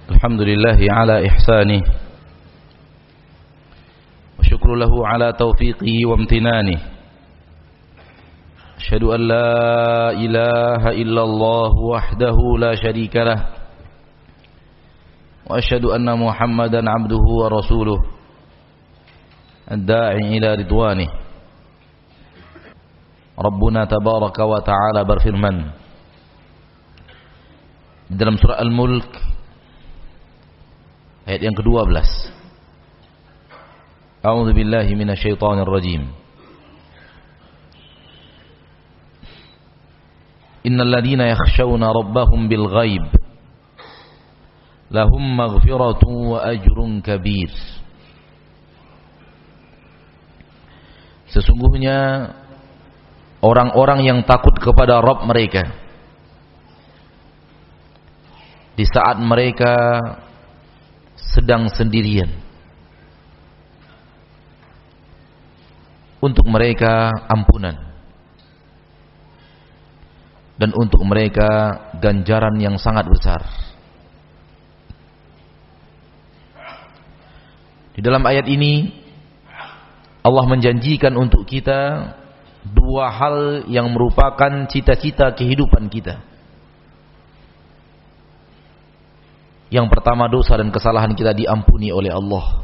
الحمد لله على إحسانه وشكر له على توفيقه وامتنانه أشهد أن لا إله إلا الله وحده لا شريك له وأشهد أن محمدا عبده ورسوله الداعي إلى رضوانه ربنا تبارك وتعالى berfirman di dalam surah Al-Mulk ayat yang ke-12. A'udzu billahi minasyaitonir rajim. Innal ladzina yakhshawna rabbahum bil ghaib lahum maghfiratun wa ajrun kabir. Sesungguhnya orang-orang yang takut kepada Rabb mereka di saat mereka sedang sendirian, untuk mereka ampunan dan untuk mereka ganjaran yang sangat besar. Di dalam ayat ini Allah menjanjikan untuk kita dua hal yang merupakan cita-cita kehidupan kita. Yang pertama, dosa dan kesalahan kita diampuni oleh Allah.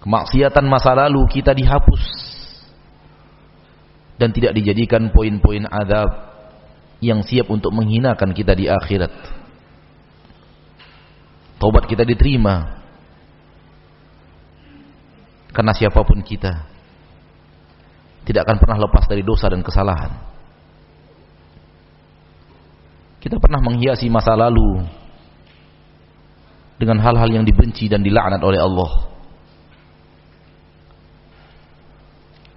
Kemaksiatan masa lalu kita dihapus dan tidak dijadikan poin-poin azab yang siap untuk menghinakan kita di akhirat. Taubat kita diterima karena siapapun kita tidak akan pernah lepas dari dosa dan kesalahan. Kita pernah menghiasi masa lalu dengan hal-hal yang dibenci dan dilaknat oleh Allah.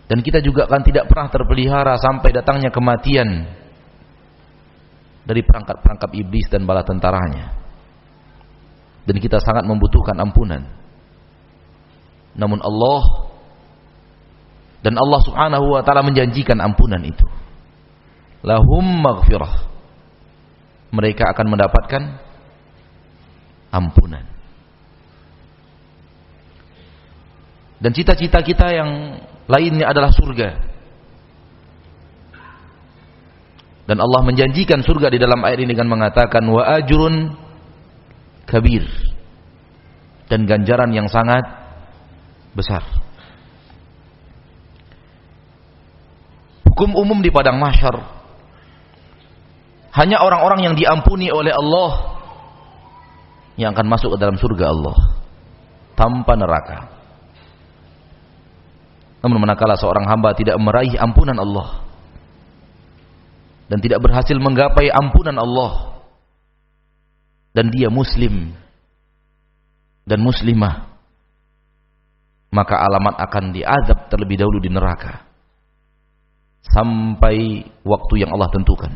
Dan kita juga akan tidak pernah terpelihara sampai datangnya kematian dari perangkap-perangkap iblis dan bala tentaranya. Dan kita sangat membutuhkan ampunan. Namun Allah Subhanahu wa ta'ala menjanjikan ampunan itu. Lahum maghfirah. Mereka akan mendapatkan ampunan. Dan cita-cita kita yang lainnya adalah surga. Dan Allah menjanjikan surga di dalam ayat ini dengan mengatakan wa ajrun kabir, dan ganjaran yang sangat besar. Hukum umum di padang mahsyar, hanya orang-orang yang diampuni oleh Allah yang akan masuk ke dalam surga Allah tanpa neraka. Namun manakala seorang hamba tidak meraih ampunan Allah dan tidak berhasil menggapai ampunan Allah, dan dia muslim dan muslimah, maka alamat akan diazab terlebih dahulu di neraka sampai waktu yang Allah tentukan,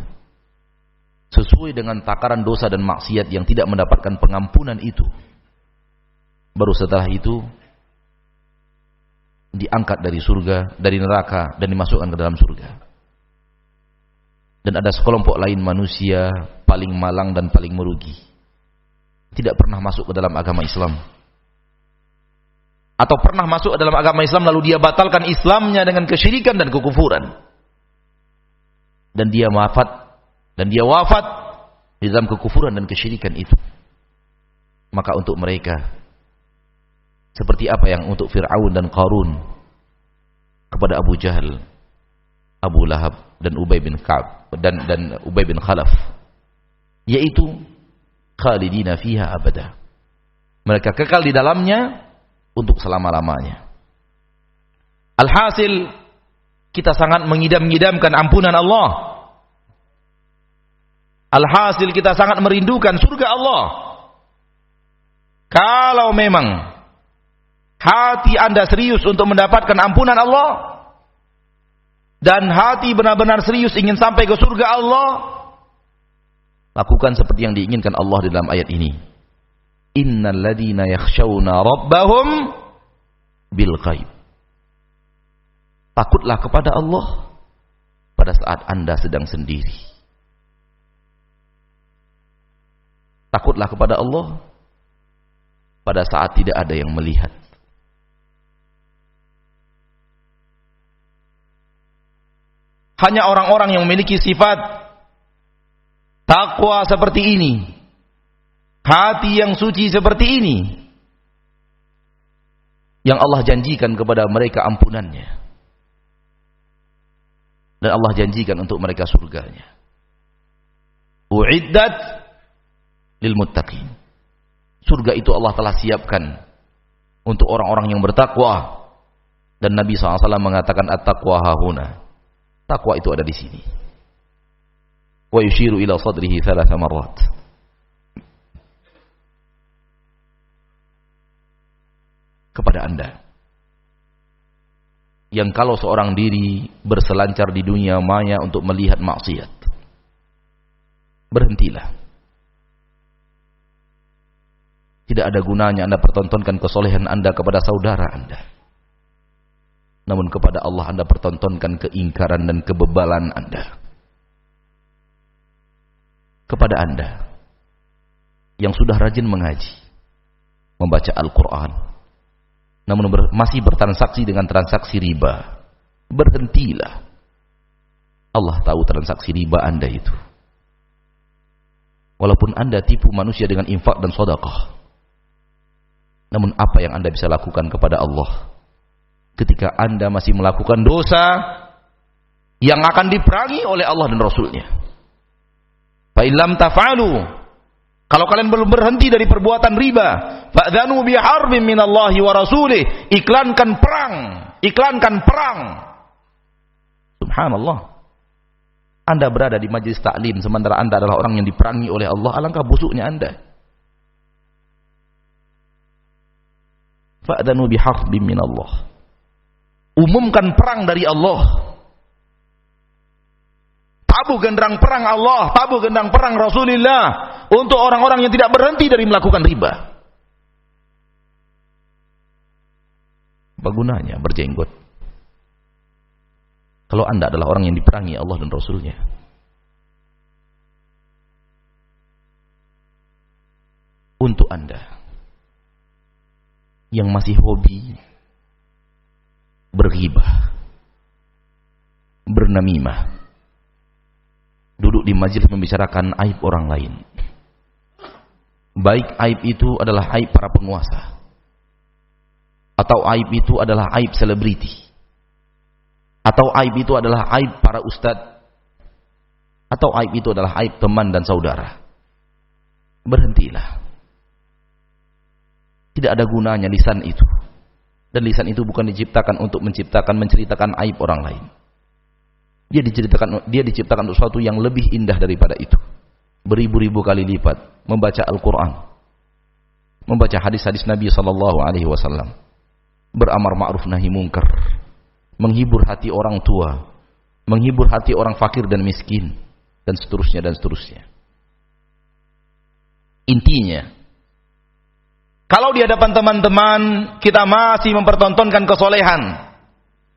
sesuai dengan takaran dosa dan maksiat yang tidak mendapatkan pengampunan itu. Baru setelah itu diangkat dari surga, dari neraka, dan dimasukkan ke dalam surga. Dan ada sekelompok lain manusia paling malang dan paling merugi, tidak pernah masuk ke dalam agama Islam, atau pernah masuk ke dalam agama Islam lalu dia batalkan Islamnya dengan kesyirikan dan kekufuran, dan dia wafat di dalam kekufuran dan kesyirikan itu. Maka untuk mereka seperti apa yang untuk Fir'aun dan Qarun kepada Abu Jahal, Abu Lahab dan Ubay bin Ka'ab dan Ubay bin Khalaf, yaitu khalidina fiha abada. Mereka kekal di dalamnya untuk selama-lamanya. Alhasil, kita sangat mengidam-idamkan ampunan Allah. Alhasil, kita sangat merindukan surga Allah. Kalau memang hati Anda serius untuk mendapatkan ampunan Allah, dan hati benar-benar serius ingin sampai ke surga Allah, lakukan seperti yang diinginkan Allah di dalam ayat ini. Innal ladzina yakhshawna rabbahum bil ghaib. Takutlah kepada Allah pada saat Anda sedang sendiri. Takutlah kepada Allah pada saat tidak ada yang melihat. Hanya orang-orang yang memiliki sifat takwa seperti ini, hati yang suci seperti ini, yang Allah janjikan kepada mereka ampunannya, dan Allah janjikan untuk mereka surganya. Uiddat lil muttaqin. Surga itu Allah telah siapkan untuk orang-orang yang bertakwa, dan Nabi SAW mengatakan at-taqwa hahuna. Takwa itu ada di sini. Wa yushiru ila sadrihi 3 marrat. Kepada Anda yang kalau seorang diri berselancar di dunia maya untuk melihat maksiat, berhentilah. Tidak ada gunanya Anda pertontonkan kesolehan Anda kepada saudara Anda, namun kepada Allah Anda pertontonkan keingkaran dan kebebalan Anda. Kepada Anda yang sudah rajin mengaji, membaca Al-Quran, namun masih bertransaksi dengan transaksi riba, berhentilah. Allah tahu transaksi riba Anda itu. Walaupun Anda tipu manusia dengan infak dan sedekah, namun apa yang Anda bisa lakukan kepada Allah ketika Anda masih melakukan dosa yang akan diperangi oleh Allah dan Rasulnya? Fa illam taf'alu, kalau kalian belum berhenti dari perbuatan riba, fa'dhanu biharbin minallahi wa rasulih, iklankan perang. Subhanallah. Anda berada di majlis taklim sementara Anda adalah orang yang diperangi oleh Allah, alangkah busuknya Anda. Fa'dhanu biharbin minallah. Umumkan perang dari Allah. Tabuh genderang perang Allah, tabuh genderang perang Rasulullah untuk orang-orang yang tidak berhenti dari melakukan riba. Apa gunanya berjenggot kalau Anda adalah orang yang diperangi Allah dan Rasulnya? Untuk Anda yang masih hobi berghibah, bernamimah, duduk di majelis membicarakan aib orang lain, baik aib itu adalah aib para penguasa, atau aib itu adalah aib selebriti, atau aib itu adalah aib para ustadz, atau aib itu adalah aib teman dan saudara, berhentilah. Tidak ada gunanya lisan itu. Dan lisan itu bukan diciptakan untuk menceritakan aib orang lain. Dia diciptakan untuk sesuatu yang lebih indah daripada itu. Beribu-ribu kali lipat membaca Al-Quran, membaca hadis-hadis Nabi SAW, beramar ma'ruf nahi mungkar, menghibur hati orang tua, menghibur hati orang fakir dan miskin, dan seterusnya dan seterusnya. Intinya, kalau di hadapan teman-teman kita masih mempertontonkan kesolehan,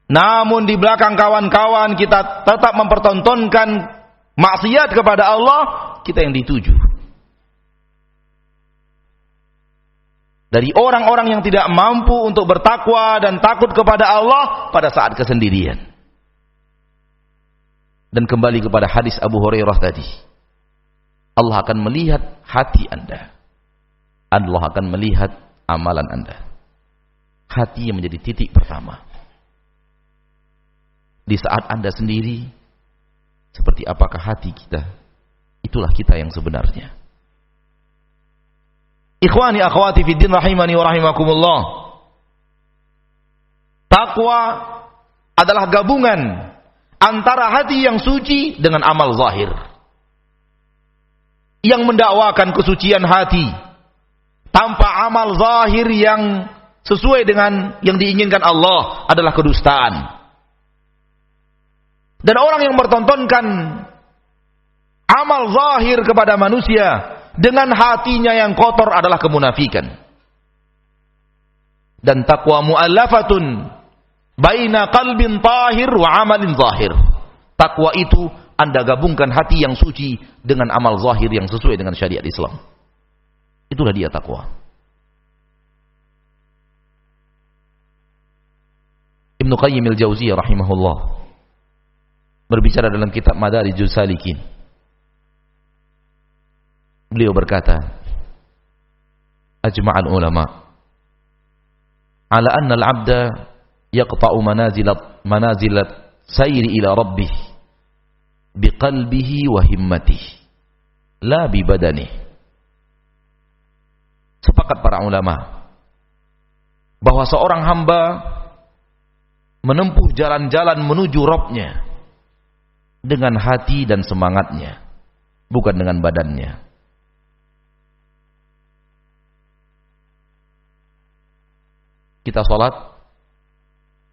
namun di belakang kawan-kawan kita tetap mempertontonkan maksiat kepada Allah, kita yang dituju. Dari orang-orang yang tidak mampu untuk bertakwa dan takut kepada Allah pada saat kesendirian. Dan kembali kepada hadis Abu Hurairah tadi, Allah akan melihat hati Anda. Allah akan melihat amalan Anda. Hati yang menjadi titik pertama. Di saat Anda sendiri, seperti apakah hati kita? Itulah kita yang sebenarnya. Ikhwani akhwati fiddin rahimani wa rahimakumullah. Takwa adalah gabungan antara hati yang suci dengan amal zahir. Yang mendakwakan kesucian hati tanpa amal zahir yang sesuai dengan yang diinginkan Allah adalah kedustaan. Dan orang yang bertontonkan amal zahir kepada manusia dengan hatinya yang kotor adalah kemunafikan. Dan taqwa mu'allafatun baina qalbin tahir wa amalin zahir. Takwa itu Anda gabungkan hati yang suci dengan amal zahir yang sesuai dengan syariat Islam. Itulah dia takwa. Ibnu Qayyim al-Jauziyah rahimahullah berbicara dalam kitab Madarijus Salikin. Beliau berkata, ajma'al ulama ala anna al-'abda yaqta'u manazilat sayri ila rabbih biqalbihi wa himmatihi la bi badanihi. Sepakat para ulama bahwa seorang hamba menempuh jalan-jalan menuju Rabb-Nya dengan hati dan semangatnya, bukan dengan badannya. Kita salat,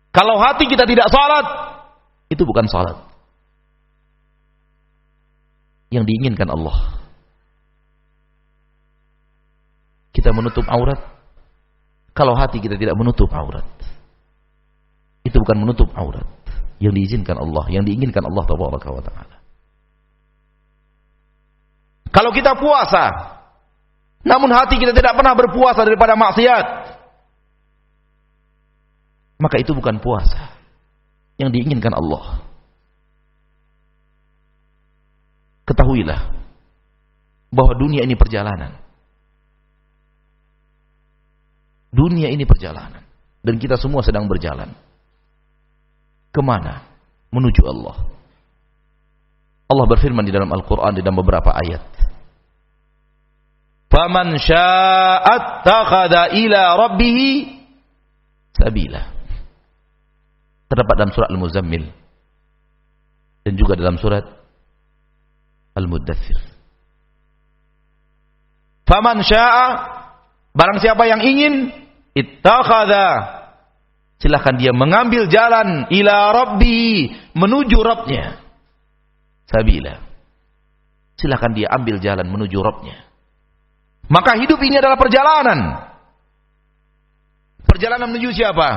kalau hati kita tidak salat, itu bukan salat yang diinginkan Allah. Kita menutup aurat, kalau hati kita tidak menutup aurat, itu bukan menutup aurat yang diizinkan Allah, yang diinginkan Allah tabaraka wa taala. Kalau kita puasa, namun hati kita tidak pernah berpuasa daripada maksiat, maka itu bukan puasa yang diinginkan Allah. Ketahuilah bahwa dunia ini perjalanan. Dunia ini perjalanan. Dan kita semua sedang berjalan. Kemana? Menuju Allah. Allah berfirman di dalam Al-Quran, di dalam beberapa ayat. فَمَنْ شَاءَ اتَّخَذَ إِلَى رَبِّهِ سَبِيلًا. Terdapat dalam surat Al-Muzammil. Dan juga dalam surat Al-Muddathir. فَمَنْ شَاءَ, barang siapa yang ingin, ittakhadha, silahkan dia mengambil jalan ila rabbi, menuju Rabb-Nya. Sabila, silahkan dia ambil jalan menuju Rabb-Nya. Maka hidup ini adalah perjalanan. Perjalanan menuju siapa?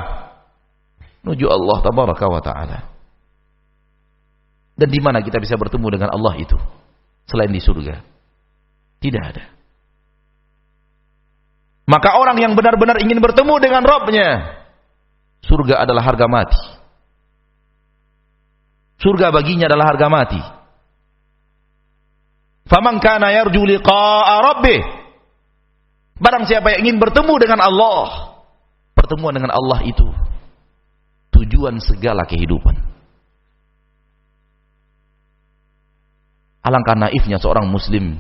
Menuju Allah tabaraka wa ta'ala. Dan di mana kita bisa bertemu dengan Allah itu selain di surga? Tidak ada. Maka orang yang benar-benar ingin bertemu dengan Rabb-Nya, surga adalah harga mati. Surga baginya adalah harga mati. Faman kana yarju liqa'a rabbih, barang siapa yang ingin bertemu dengan Allah, pertemuan dengan Allah itu tujuan segala kehidupan. Alangkah naifnya seorang muslim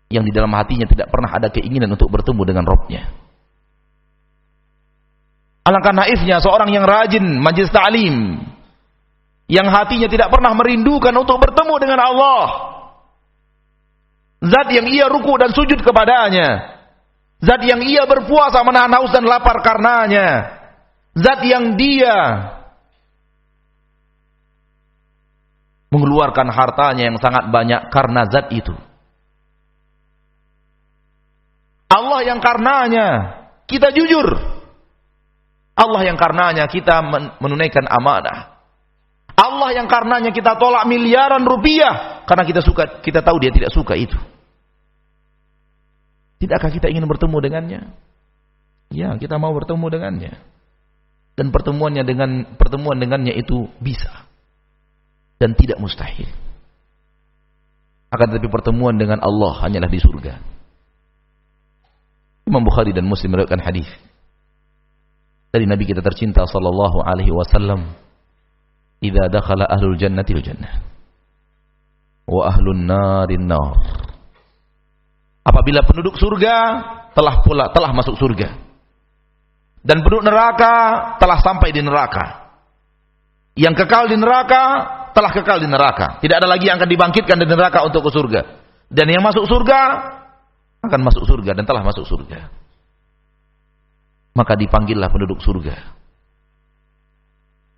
yang di dalam hatinya tidak pernah ada keinginan untuk bertemu dengan Rabb-Nya. Alangkah naifnya seorang yang rajin majelis ta'lim, yang hatinya tidak pernah merindukan untuk bertemu dengan Allah, zat yang ia ruku dan sujud kepadanya, zat yang ia berpuasa menahan haus dan lapar karenanya, zat yang dia mengeluarkan hartanya yang sangat banyak karena zat itu. Allah yang karenanya kita jujur. Allah yang karenanya kita menunaikan amanah. Allah yang karenanya kita tolak miliaran rupiah karena kita tahu dia tidak suka itu. Tidakkah kita ingin bertemu dengannya? Ya, kita mau bertemu dengannya. Dan pertemuan dengannya itu bisa dan tidak mustahil. Akan tetapi pertemuan dengan Allah hanyalah di surga. Imam Bukhari dan Muslim meriwayatkan hadis dari Nabi kita tercinta sallallahu alaihi wasallam, "Idza dakhala ahlul jannati al-jannah wa ahlun narin nar." Apabila penduduk surga telah masuk surga dan penduduk neraka telah sampai di neraka, yang kekal di neraka telah kekal di neraka, tidak ada lagi yang akan dibangkitkan dari neraka untuk ke surga, dan yang masuk surga akan masuk surga dan telah masuk surga. Maka dipanggillah penduduk surga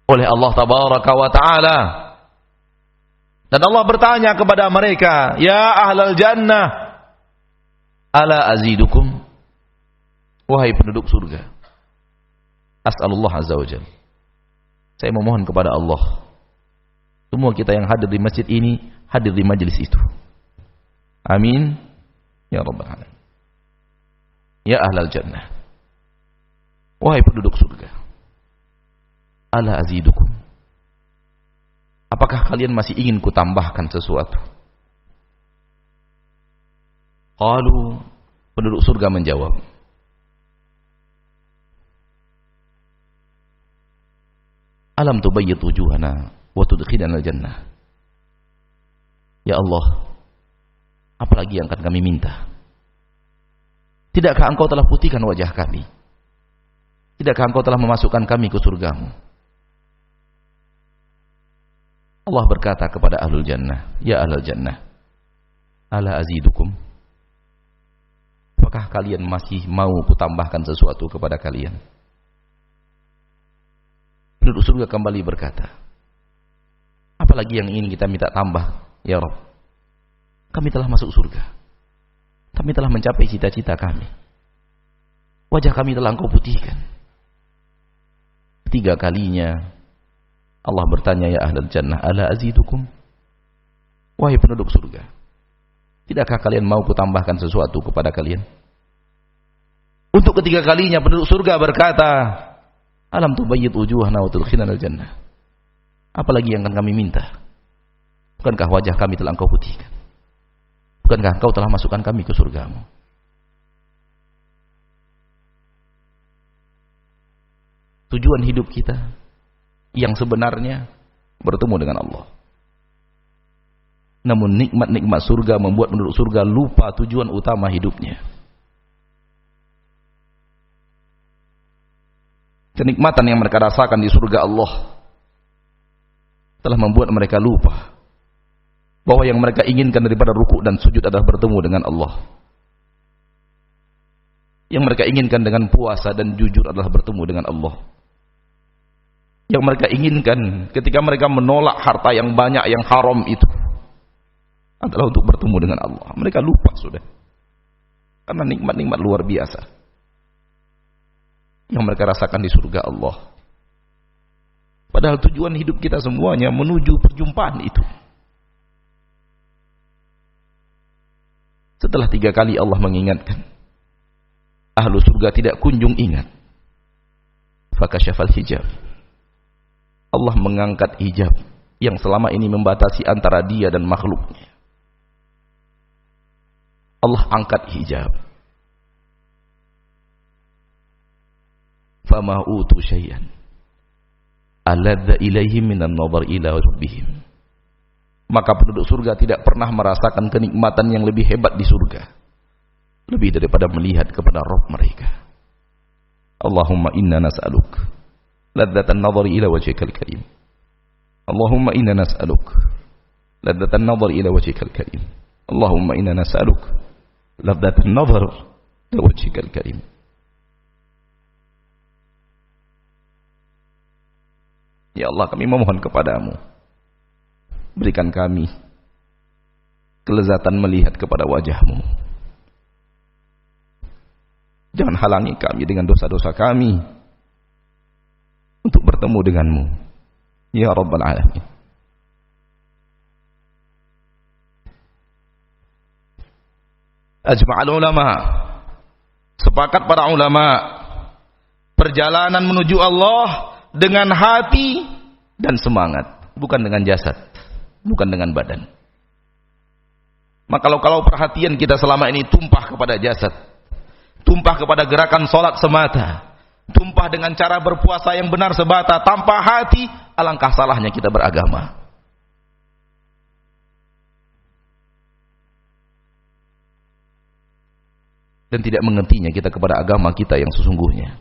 oleh Allah tabaraka wa ta'ala, dan Allah bertanya kepada mereka, "Ya ahlal jannah, ala azidukum?" Wahai penduduk surga, as'alullah azza wa jalla, saya memohon kepada Allah, semua kita yang hadir di masjid ini hadir di majelis itu. Amin ya rabbal alamin. ya ahlal jannah, wahai penduduk surga, ala azidukum, apakah kalian masih ingin kutambahkan sesuatu? Qalu, penduduk surga menjawab, alam tubayyid wujuhana wa tudkhilana al-jannah. Ya Allah, apalagi yang akan kami minta? Tidakkah engkau telah putihkan wajah kami? Tidakkah engkau telah memasukkan kami ke surgamu? Allah berkata kepada ahlul jannah, ya ahlul jannah, ala azidukum, apakah kalian masih mau kutambahkan sesuatu kepada kalian? Penduduk surga kembali berkata, apalagi yang ingin kita minta tambah, ya Rabb? Kami telah masuk surga, kami telah mencapai cita-cita kami, wajah kami telah engkau putihkan. Ketiga kalinya Allah bertanya, ya ahlul jannah, ala azidukum, wahai penduduk surga, tidakkah kalian mau kutambahkan sesuatu kepada kalian? Untuk ketiga kalinya penduduk surga berkata, alam tubayyid wujuhana wa tudkhilana al-jannah, apalagi yang akan kami minta? Bukankah wajah kami telah engkau putihkan? Bukankah engkau telah masukkan kami ke surgamu? Tujuan hidup kita yang sebenarnya bertemu dengan Allah. Namun nikmat-nikmat surga membuat penduduk surga lupa tujuan utama hidupnya. Kenikmatan yang mereka rasakan di surga Allah telah membuat mereka lupa bahwa yang mereka inginkan daripada rukuk dan sujud adalah bertemu dengan Allah. Yang mereka inginkan dengan puasa dan jujur adalah bertemu dengan Allah. Yang mereka inginkan ketika mereka menolak harta yang banyak yang haram itu adalah untuk bertemu dengan Allah. Mereka lupa sudah, karena nikmat-nikmat luar biasa yang mereka rasakan di surga Allah. Padahal tujuan hidup kita semuanya menuju perjumpaan itu. Setelah 3 kali Allah mengingatkan, ahlu surga tidak kunjung ingat. Fakasyafal hijab, Allah mengangkat hijab yang selama ini membatasi antara dia dan makhluknya. Allah angkat hijab. Fama utu syai'an aladza ilaihim minan nadhar ila rabbihim. Maka penduduk surga tidak pernah merasakan kenikmatan yang lebih hebat di surga, lebih daripada melihat kepada Rabb mereka. Allahumma inna nas'aluk ladzatan nadhari ila wajhikal karim. Allahumma inna nas'aluk ladzatan nadhari ila wajhikal karim. Allahumma inna nas'aluk ladzatan nadhar ila wajhikal karim. Ya Allah, kami memohon kepadamu, berikan kami kelezatan melihat kepada wajah-Mu. Jangan halangi kami dengan dosa-dosa kami untuk bertemu denganmu, ya Rabbal Alamin. Ajma'al ulama, sepakat para ulama, perjalanan menuju Allah dengan hati dan semangat, bukan dengan jasad, bukan dengan badan. Maka kalau perhatian kita selama ini tumpah kepada jasad, tumpah kepada gerakan sholat semata, tumpah dengan cara berpuasa yang benar semata, tanpa hati, alangkah salahnya kita beragama. Dan tidak mengertinya kita kepada agama kita yang sesungguhnya.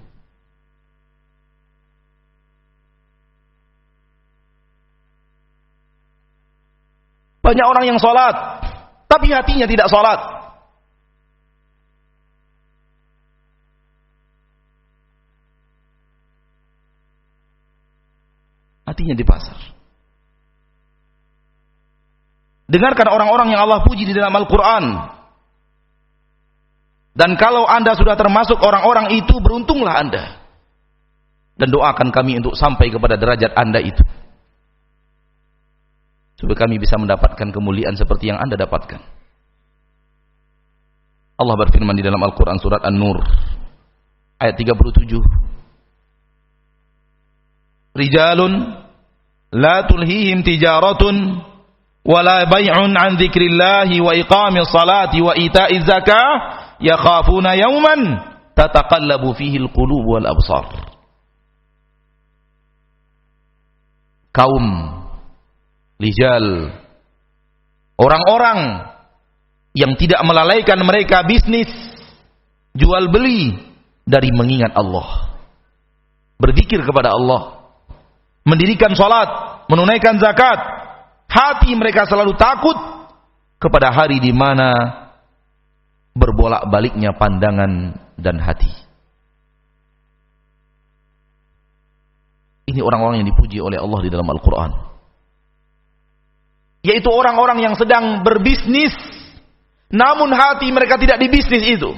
Banyak orang yang sholat, tapi hatinya tidak sholat. Hatinya di pasar. Dengarkan orang-orang yang Allah puji di dalam Al-Quran. Dan kalau anda sudah termasuk orang-orang itu, beruntunglah anda. Dan doakan kami untuk sampai kepada derajat anda itu, supaya kami bisa mendapatkan kemuliaan seperti yang anda dapatkan. Allah berfirman di dalam Al-Quran surat An-Nur ayat 37. Rijalun la tulhihim tijaratun wala bay'un an dzikrillahi wa iqamis salati wa ita'iz zakah yakhafuna yawman tataqallabu fihi al-qulub wal absar. Kaum rijal, orang-orang yang tidak melalaikan mereka bisnis jual beli dari mengingat Allah, berzikir kepada Allah, mendirikan salat, menunaikan zakat. Hati mereka selalu takut kepada hari di mana berbolak-baliknya pandangan dan hati. Ini orang-orang yang dipuji oleh Allah di dalam Al-Quran, yaitu orang-orang yang sedang berbisnis, namun hati mereka tidak di bisnis itu.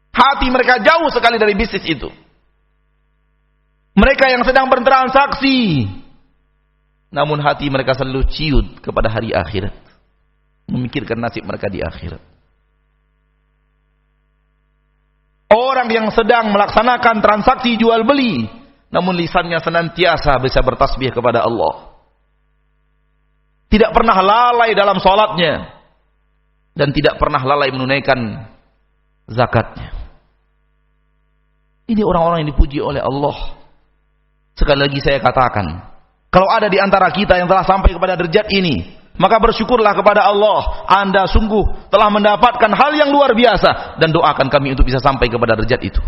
Hati mereka jauh sekali dari bisnis itu. Mereka yang sedang bertransaksi, namun hati mereka selalu ciut kepada hari akhirat, memikirkan nasib mereka di akhirat. Orang yang sedang melaksanakan transaksi jual beli, namun lisannya senantiasa bisa bertasbih kepada Allah, tidak pernah lalai dalam salatnya, dan tidak pernah lalai menunaikan zakatnya. Ini orang-orang yang dipuji oleh Allah. Sekali lagi saya katakan, kalau ada di antara kita yang telah sampai kepada derajat ini, maka bersyukurlah kepada Allah. Anda sungguh telah mendapatkan hal yang luar biasa, dan doakan kami untuk bisa sampai kepada derajat itu.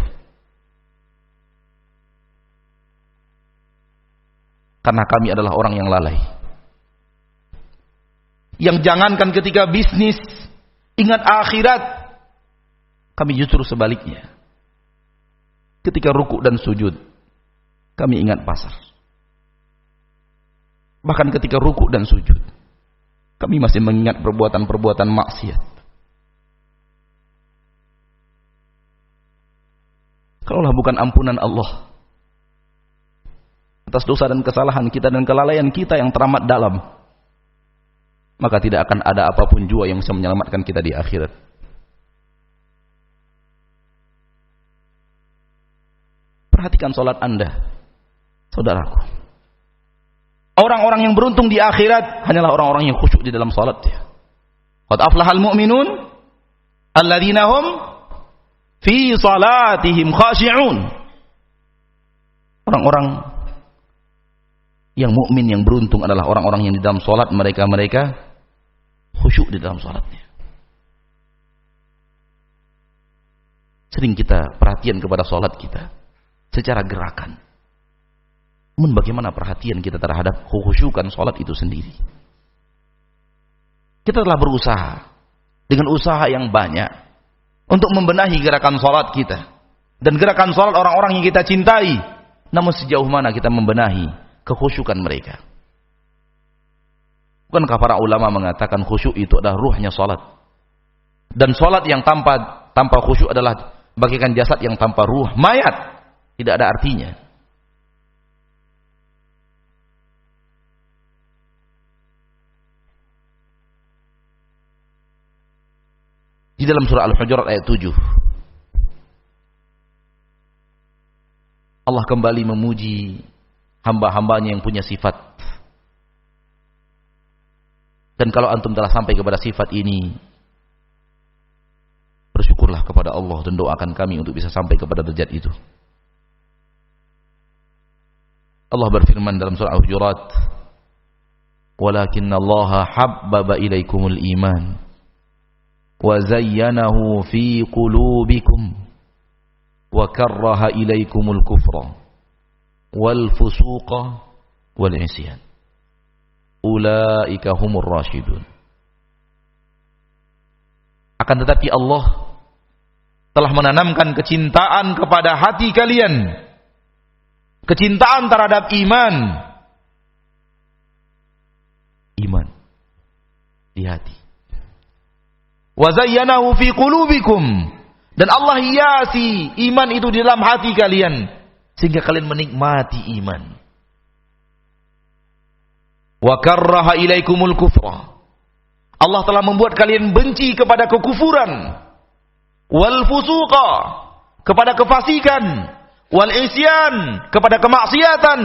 Karena kami adalah orang yang lalai, yang jangankan ketika bisnis ingat akhirat, kami justru sebaliknya. Ketika rukuk dan sujud, kami ingat pasar. Bahkan ketika rukuk dan sujud, kami masih mengingat perbuatan-perbuatan maksiat. Kalaulah bukan ampunan Allah atas dosa dan kesalahan kita dan kelalaian kita yang teramat dalam, maka tidak akan ada apapun jua yang bisa menyelamatkan kita di akhirat. Perhatikan salat Anda, saudaraku. Orang-orang yang beruntung di akhirat hanyalah orang-orang yang khusyuk di dalam salatnya. Qad aflahal mu'minun alladzina hum fi salatihim khashi'un. Orang-orang yang mukmin yang beruntung adalah orang-orang yang di dalam salat mereka khusyuk di dalam salatnya. Sering kita perhatian kepada salat kita secara gerakan. Namun bagaimana perhatian kita terhadap kekhusyukan salat itu sendiri? Kita telah berusaha dengan usaha yang banyak untuk membenahi gerakan salat kita dan gerakan salat orang-orang yang kita cintai. Namun sejauh mana kita membenahi kekhusyukan mereka? Bukankah para ulama mengatakan khusyuk itu adalah ruhnya salat? Dan salat yang tanpa khusyuk adalah bagaikan jasad yang tanpa ruh, mayat. Tidak ada artinya. Di dalam surah Al-Hujurat ayat 7, Allah kembali memuji hamba-hambanya yang punya sifat. Dan kalau antum telah sampai kepada sifat ini, bersyukurlah kepada Allah dan doakan kami untuk bisa sampai kepada derajat itu. Allah berfirman dalam surah Al-Hujurat, "Walakinna Allah habbaba ilaikumul iman wa zayyanahu fi qulubikum wa karraha ilaikumul kufra wal fusuqa wal isyan. Ulaika humur rasyidun." Akan tetapi Allah telah menanamkan kecintaan kepada hati kalian, kecintaan terhadap iman di hati. Wa zayyanahu fi qulubikum, dan Allah hiasi iman itu di dalam hati kalian sehingga kalian menikmati iman. Wa karraha ilaikumul kufra, Allah telah membuat kalian benci kepada kekufuran, wal fusuqa, kepada kefasikan, wal isyan, kepada kemaksiatan.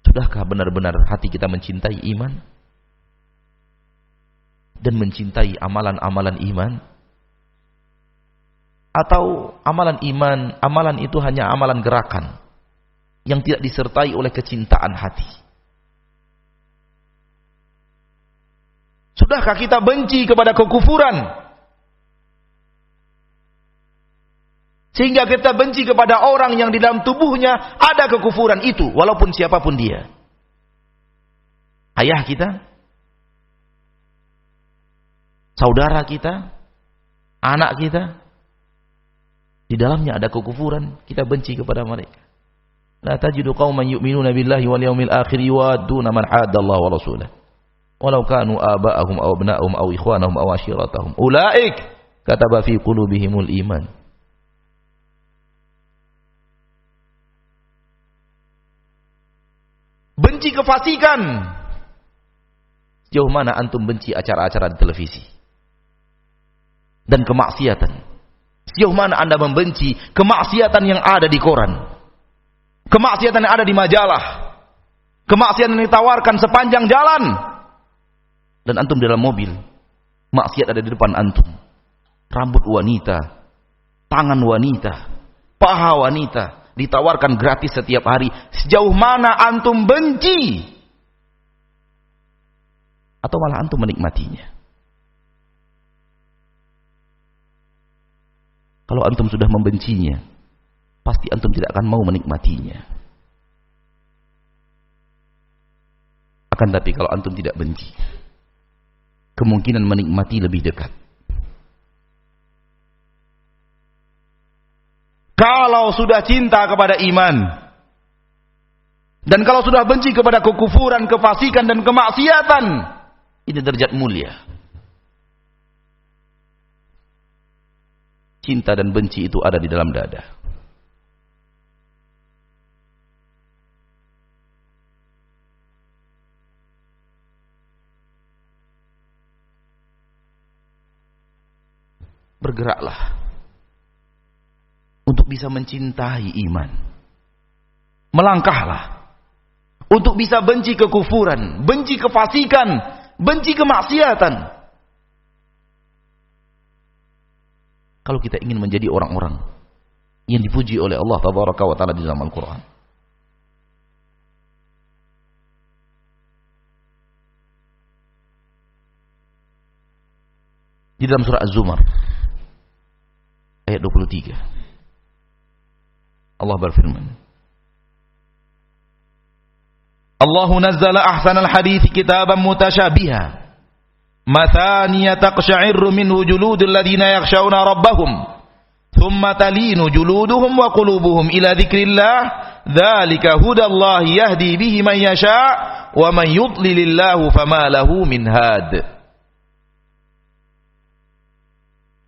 Sudahkah benar-benar hati kita mencintai iman dan mencintai amalan-amalan iman? Atau amalan iman, amalan itu hanya amalan gerakan yang tidak disertai oleh kecintaan hati? Sudahkah kita benci kepada kekufuran sehingga kita benci kepada orang yang di dalam tubuhnya ada kekufuran itu, walaupun siapapun dia? Ayah kita, saudara kita, anak kita, di dalamnya ada kekufuran, kita benci kepada mereka. La tajidu qauman yu'minuna billahi wal yawmil akhir yuwadduna man 'adda Allah wa rasulahu walau kanu aba'ahum aw abna'ahum aw ikhwanahum aw ashiratahum ulaik kataba fi qulubihimul iman. Benci kefasikan. Sejauh mana antum benci acara-acara di televisi dan kemaksiatan? Sejauh mana anda membenci kemaksiatan yang ada di koran, kemaksiatan yang ada di majalah, kemaksiatan yang ditawarkan sepanjang jalan, dan antum dalam mobil, maksiat ada di depan antum, rambut wanita, tangan wanita, paha wanita, ditawarkan gratis setiap hari. Sejauh mana antum benci? Atau malah antum menikmatinya? Kalau antum sudah membencinya, pasti antum tidak akan mau menikmatinya. Akan tapi kalau antum tidak benci, kemungkinan menikmati lebih dekat. Kalau sudah cinta kepada iman, dan kalau sudah benci kepada kekufuran, kefasikan, dan kemaksiatan, ini derajat mulia. Cinta dan benci itu ada di dalam dada. Bergeraklah untuk bisa mencintai iman. Melangkahlah untuk bisa benci kekufuran, benci kefasikan, benci kemaksiatan. Kalau kita ingin menjadi orang-orang yang dipuji oleh Allah Tabaraka wa Ta'ala di dalam Al-Quran. Di dalam surah Az-Zumar ayat 23, Allah berfirman, Allahu nazzala ahsanal hadithi kitaban mutasyabiha mathaniya taqsha'irru minhu juludul ladina yakhshawna rabbahum thumma talinu juluduhum wa qulubuhum ila dzikrillah dzalika hudallahi yahdi bihi man yasha' wa man yudlilillahu fama lahu min had.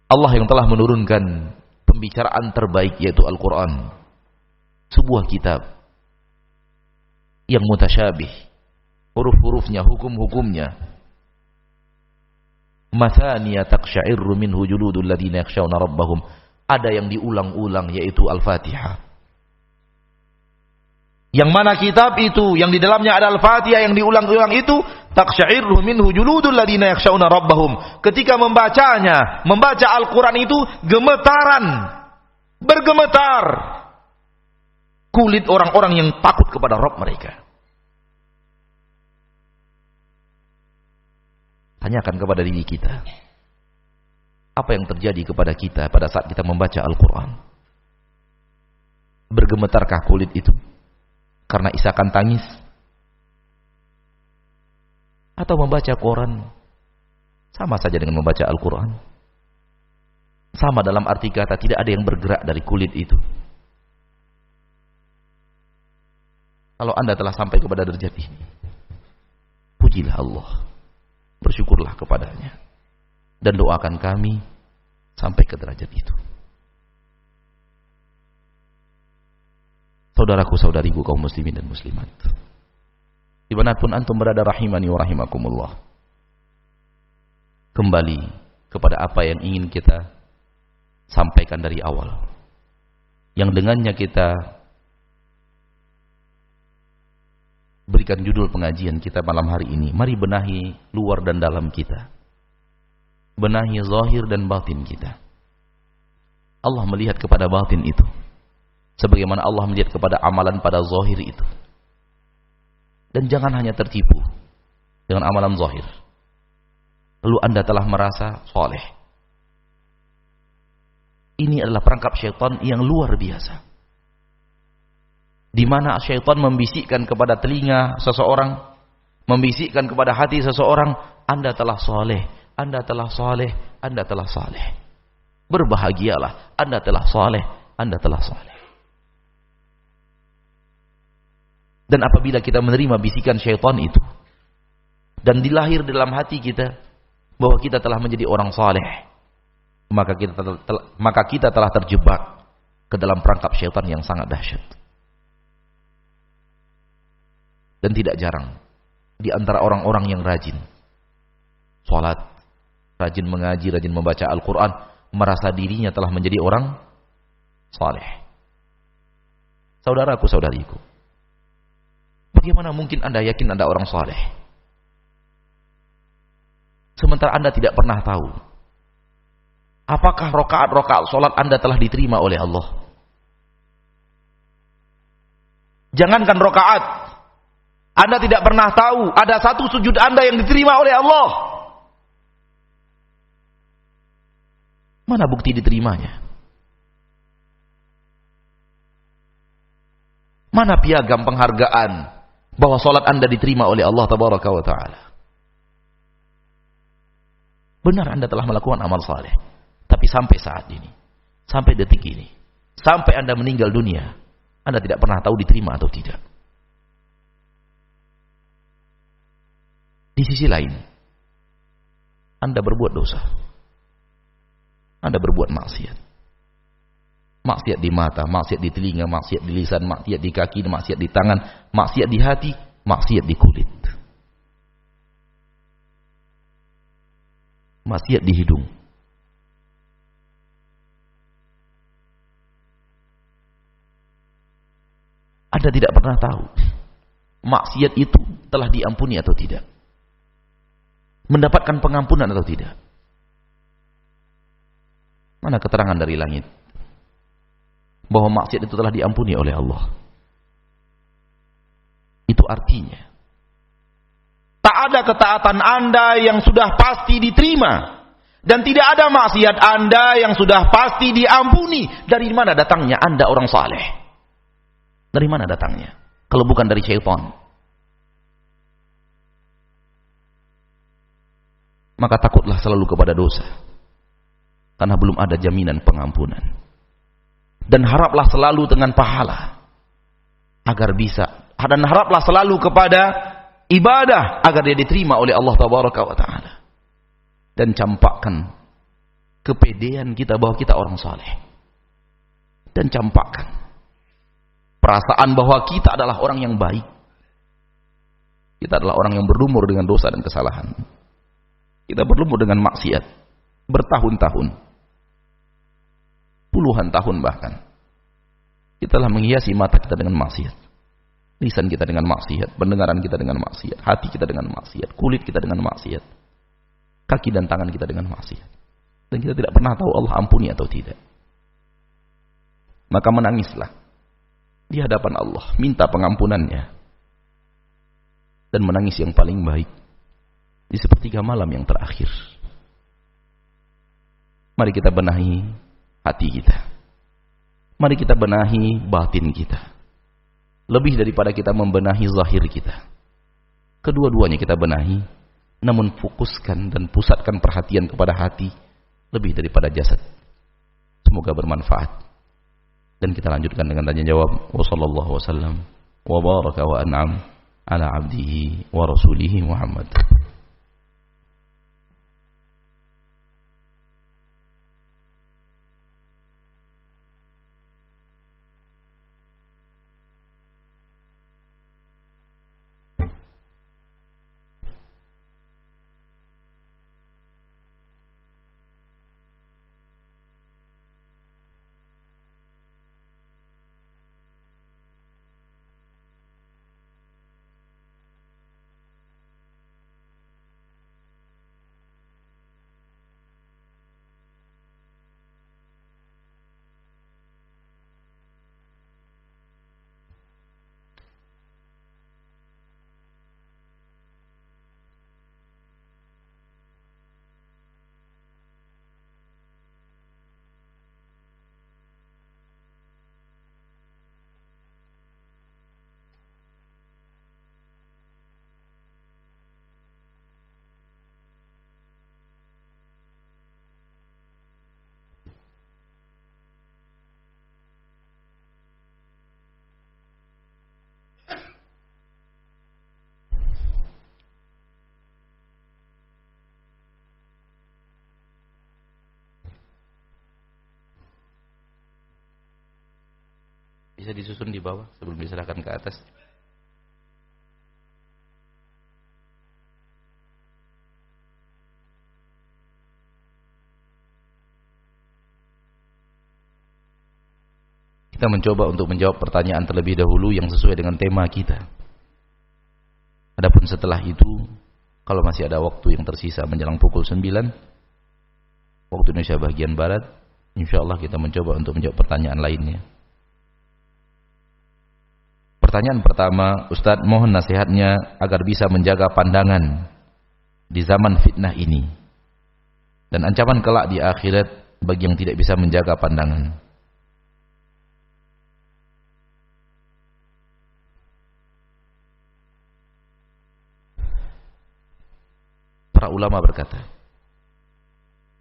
Allah yang telah menurunkan pembicaraan terbaik, yaitu Al-Quran, sebuah kitab yang mutasyabih, huruf-hurufnya, hukum-hukumnya. Mathaniya taqsha'irru minhu juludul ladina yakhshawna rabbahum. Ada yang diulang-ulang, yaitu Al-Fatihah. Yang mana kitab itu, yang di dalamnya ada Al-Fatihah, yang diulang-ulang itu, taqsha'irru minhu juludul ladina yakhshawna rabbahum. Ketika membacanya, membaca Al-Quran itu, gemetaran, bergemetar kulit orang-orang yang takut kepada Rabb mereka. Tanyakan kepada diri kita, apa yang terjadi kepada kita pada saat kita membaca Al-Quran? Bergemetarkah kulit itu karena isakan tangis? Atau membaca Quran sama saja dengan membaca Al-Quran? Sama dalam arti kata, tidak ada yang bergerak dari kulit itu. Kalau Anda telah sampai kepada derajat ini, pujilah Allah, bersyukurlah kepadanya, dan doakan kami sampai ke derajat itu. Saudaraku, saudariku, kaum muslimin dan muslimat, Dimanapun antum berada, rahimani wa rahimakumullah. Kembali kepada apa yang ingin kita sampaikan dari awal, yang dengannya kita berikan judul pengajian kita malam hari ini. Mari benahi luar dan dalam kita, benahi zahir dan batin kita. Allah melihat kepada batin itu sebagaimana Allah melihat kepada amalan pada zahir itu. Dan jangan hanya tertipu dengan amalan zahir lalu Anda telah merasa soleh. Ini adalah perangkap syaitan yang luar biasa, di mana syaitan membisikkan kepada telinga seseorang, membisikkan kepada hati seseorang, Anda telah soleh, Anda telah soleh, Anda telah soleh. Berbahagialah, Anda telah soleh, Anda telah soleh. Dan apabila kita menerima bisikan syaitan itu, dan dilahir dalam hati kita bahwa kita telah menjadi orang saleh, maka kita telah terjebak ke dalam perangkap syaitan yang sangat dahsyat. Dan tidak jarang di antara orang-orang yang rajin salat, rajin mengaji, rajin membaca Al-Quran, merasa dirinya telah menjadi orang saleh. Saudaraku, saudariku, bagaimana mungkin Anda yakin Anda orang saleh, sementara Anda tidak pernah tahu apakah rakaat-rakaat salat Anda telah diterima oleh Allah? Jangankan rakaat, Anda tidak pernah tahu ada satu sujud Anda yang diterima oleh Allah. Mana bukti diterimanya? Mana piagam penghargaan bahwa salat Anda diterima oleh Allah tabaraka wa ta'ala? Benar Anda telah melakukan amal saleh, tapi sampai saat ini, sampai detik ini, sampai Anda meninggal dunia, Anda tidak pernah tahu diterima atau tidak. Di sisi lain, Anda berbuat dosa, Anda berbuat maksiat. Maksiat di mata, maksiat di telinga, maksiat di lisan, maksiat di kaki, maksiat di tangan, maksiat di hati, maksiat di kulit, maksiat di hidung. Anda tidak pernah tahu maksiat itu telah diampuni atau tidak, mendapatkan pengampunan atau tidak. Mana keterangan dari langit bahwa maksiat itu telah diampuni oleh Allah? Itu artinya tak ada ketaatan Anda yang sudah pasti diterima, dan tidak ada maksiat Anda yang sudah pasti diampuni. Dari mana datangnya Anda orang saleh? Dari mana datangnya kalau bukan dari syaitan? Maka takutlah selalu kepada dosa, karena belum ada jaminan pengampunan. Dan haraplah selalu dengan pahala agar bisa, dan haraplah selalu kepada ibadah agar dia diterima oleh Allah tabaraka wa ta'ala. Dan campakkan kepedean kita bahwa kita orang saleh, dan campakkan perasaan bahwa kita adalah orang yang baik. Kita adalah orang yang berlumur dengan dosa dan kesalahan. Kita berlumur dengan maksiat bertahun-tahun, puluhan tahun bahkan. Kita telah menghiasi mata kita dengan maksiat, lisan kita dengan maksiat, pendengaran kita dengan maksiat, hati kita dengan maksiat, kulit kita dengan maksiat, kaki dan tangan kita dengan maksiat. Dan kita tidak pernah tahu Allah ampuni atau tidak. Maka menangislah di hadapan Allah, minta pengampunannya, dan menangis yang paling baik di sepertiga malam yang terakhir. Mari kita benahi hati kita, mari kita benahi batin kita, lebih daripada kita membenahi zahir kita. Kedua-duanya kita benahi, namun fokuskan dan pusatkan perhatian kepada hati lebih daripada jasad. Semoga bermanfaat. Dan kita lanjutkan dengan tanya jawab. Wa sallallahu wasallam wa baraka wa an'am ala abdihi wa rasulihi Muhammad. Bisa disusun di bawah sebelum diserahkan ke atas. Kita mencoba untuk menjawab pertanyaan terlebih dahulu yang sesuai dengan tema kita. Adapun setelah itu, kalau masih ada waktu yang tersisa menjelang pukul 9 waktu Indonesia bagian barat, insyaallah kita mencoba untuk menjawab pertanyaan lainnya. Pertanyaan pertama, Ustadz, mohon nasihatnya agar bisa menjaga pandangan di zaman fitnah ini dan ancaman kelak di akhirat bagi yang tidak bisa menjaga pandangan. Para ulama berkata,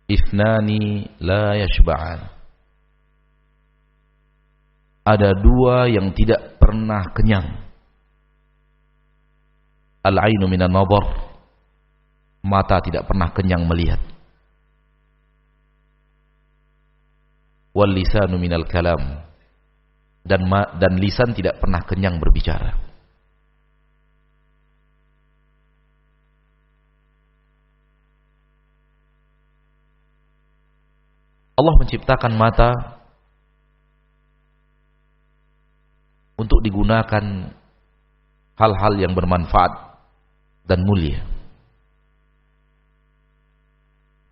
Ifnani la yashba'an. Ada dua yang tidak pernah kenyang. Al-ainu minan nadhar. Mata tidak pernah kenyang melihat. Wal lisanu minal kalam. Dan lisan tidak pernah kenyang berbicara. Allah menciptakan mata untuk digunakan hal-hal yang bermanfaat dan mulia.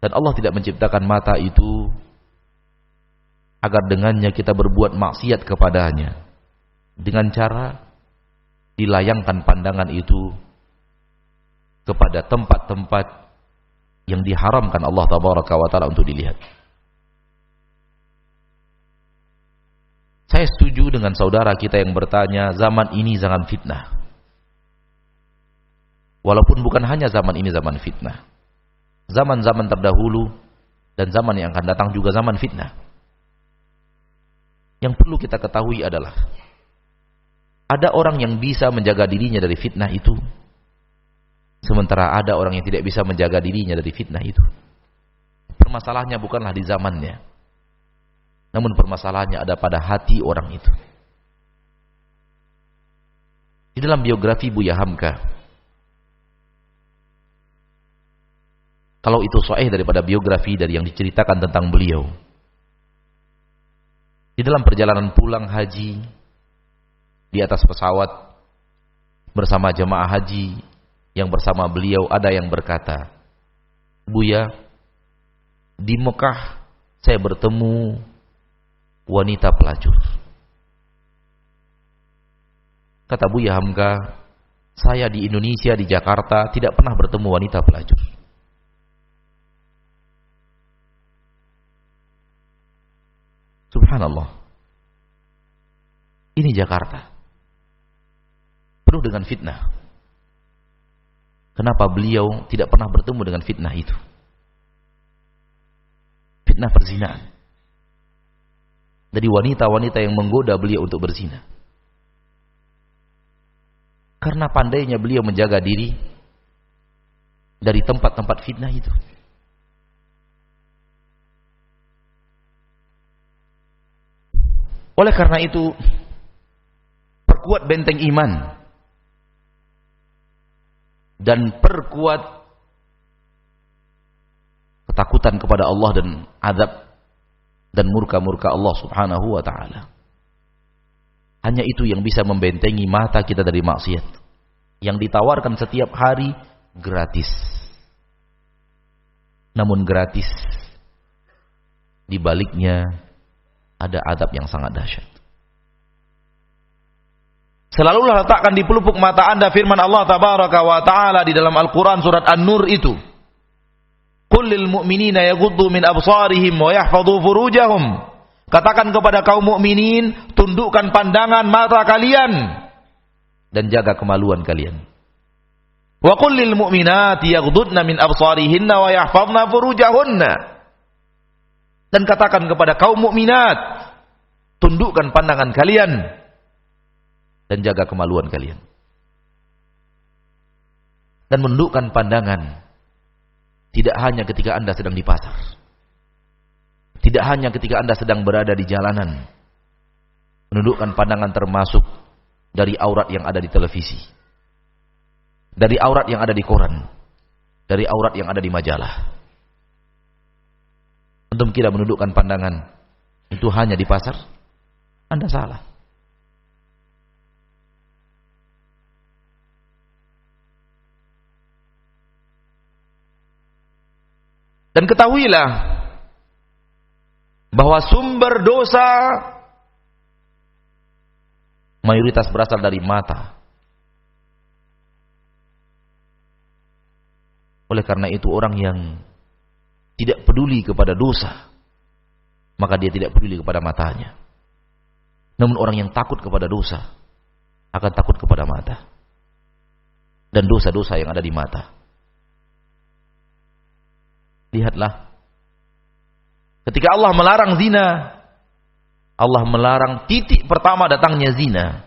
Dan Allah tidak menciptakan mata itu agar dengannya kita berbuat maksiat kepadanya, dengan cara dilayangkan pandangan itu kepada tempat-tempat yang diharamkan Allah Tabaraka wa Ta'ala untuk dilihat. Saya setuju dengan saudara kita yang bertanya, zaman ini zaman fitnah. Walaupun bukan hanya zaman ini zaman fitnah. Zaman-zaman terdahulu dan zaman yang akan datang juga zaman fitnah. Yang perlu kita ketahui adalah, ada orang yang bisa menjaga dirinya dari fitnah itu, sementara ada orang yang tidak bisa menjaga dirinya dari fitnah itu. Permasalahannya bukanlah di zamannya, namun permasalahannya ada pada hati orang itu. Di dalam biografi Buya Hamka, kalau itu sahih daripada biografi dari yang diceritakan tentang beliau, di dalam perjalanan pulang haji di atas pesawat bersama jemaah haji yang bersama beliau, ada yang berkata, Buya, di Mekah saya bertemu wanita pelacur. Kata Buya Hamka, saya di Indonesia, di Jakarta tidak pernah bertemu wanita pelacur. Subhanallah. Ini Jakarta penuh dengan fitnah. Kenapa beliau tidak pernah bertemu dengan fitnah itu? Fitnah perzinahan. Dari wanita-wanita yang menggoda beliau untuk berzina. Karena pandainya beliau menjaga diri dari tempat-tempat fitnah itu. Oleh karena itu, perkuat benteng iman dan perkuat ketakutan kepada Allah dan azab dan murka-murka Allah Subhanahu wa ta'ala. Hanya itu yang bisa membentengi mata kita dari maksiat yang ditawarkan setiap hari gratis. Namun gratis, di baliknya ada azab yang sangat dahsyat. Selalulah letakkan di pelupuk mata Anda firman Allah Tabaraka wa Ta'ala di dalam Al-Quran surat An-Nur itu. Qul lil mu'minina yaghuddu min absarihim wa yahfadhu furujahum. Katakan kepada kaum mukminin, tundukkan pandangan mata kalian dan jaga kemaluan kalian. Wa qul lil mu'minati yaghuddna min absarihinna wa yahfadhna furujahunna. Dan katakan kepada kaum mukminat, tundukkan pandangan kalian dan jaga kemaluan kalian. Dan menundukkan pandangan tidak hanya ketika Anda sedang di pasar, tidak hanya ketika Anda sedang berada di jalanan. menundukkan pandangan termasuk dari aurat yang ada di televisi, dari aurat yang ada di koran, dari aurat yang ada di majalah. Antum kira menundukkan pandangan itu hanya di pasar? Anda salah. Dan ketahuilah bahwa sumber dosa mayoritas berasal dari mata. Oleh karena itu orang yang tidak peduli kepada dosa, maka dia tidak peduli kepada matanya. Namun orang yang takut kepada dosa akan takut kepada mata dan dosa-dosa yang ada di mata. Lihatlah, ketika Allah melarang zina, Allah melarang titik pertama datangnya zina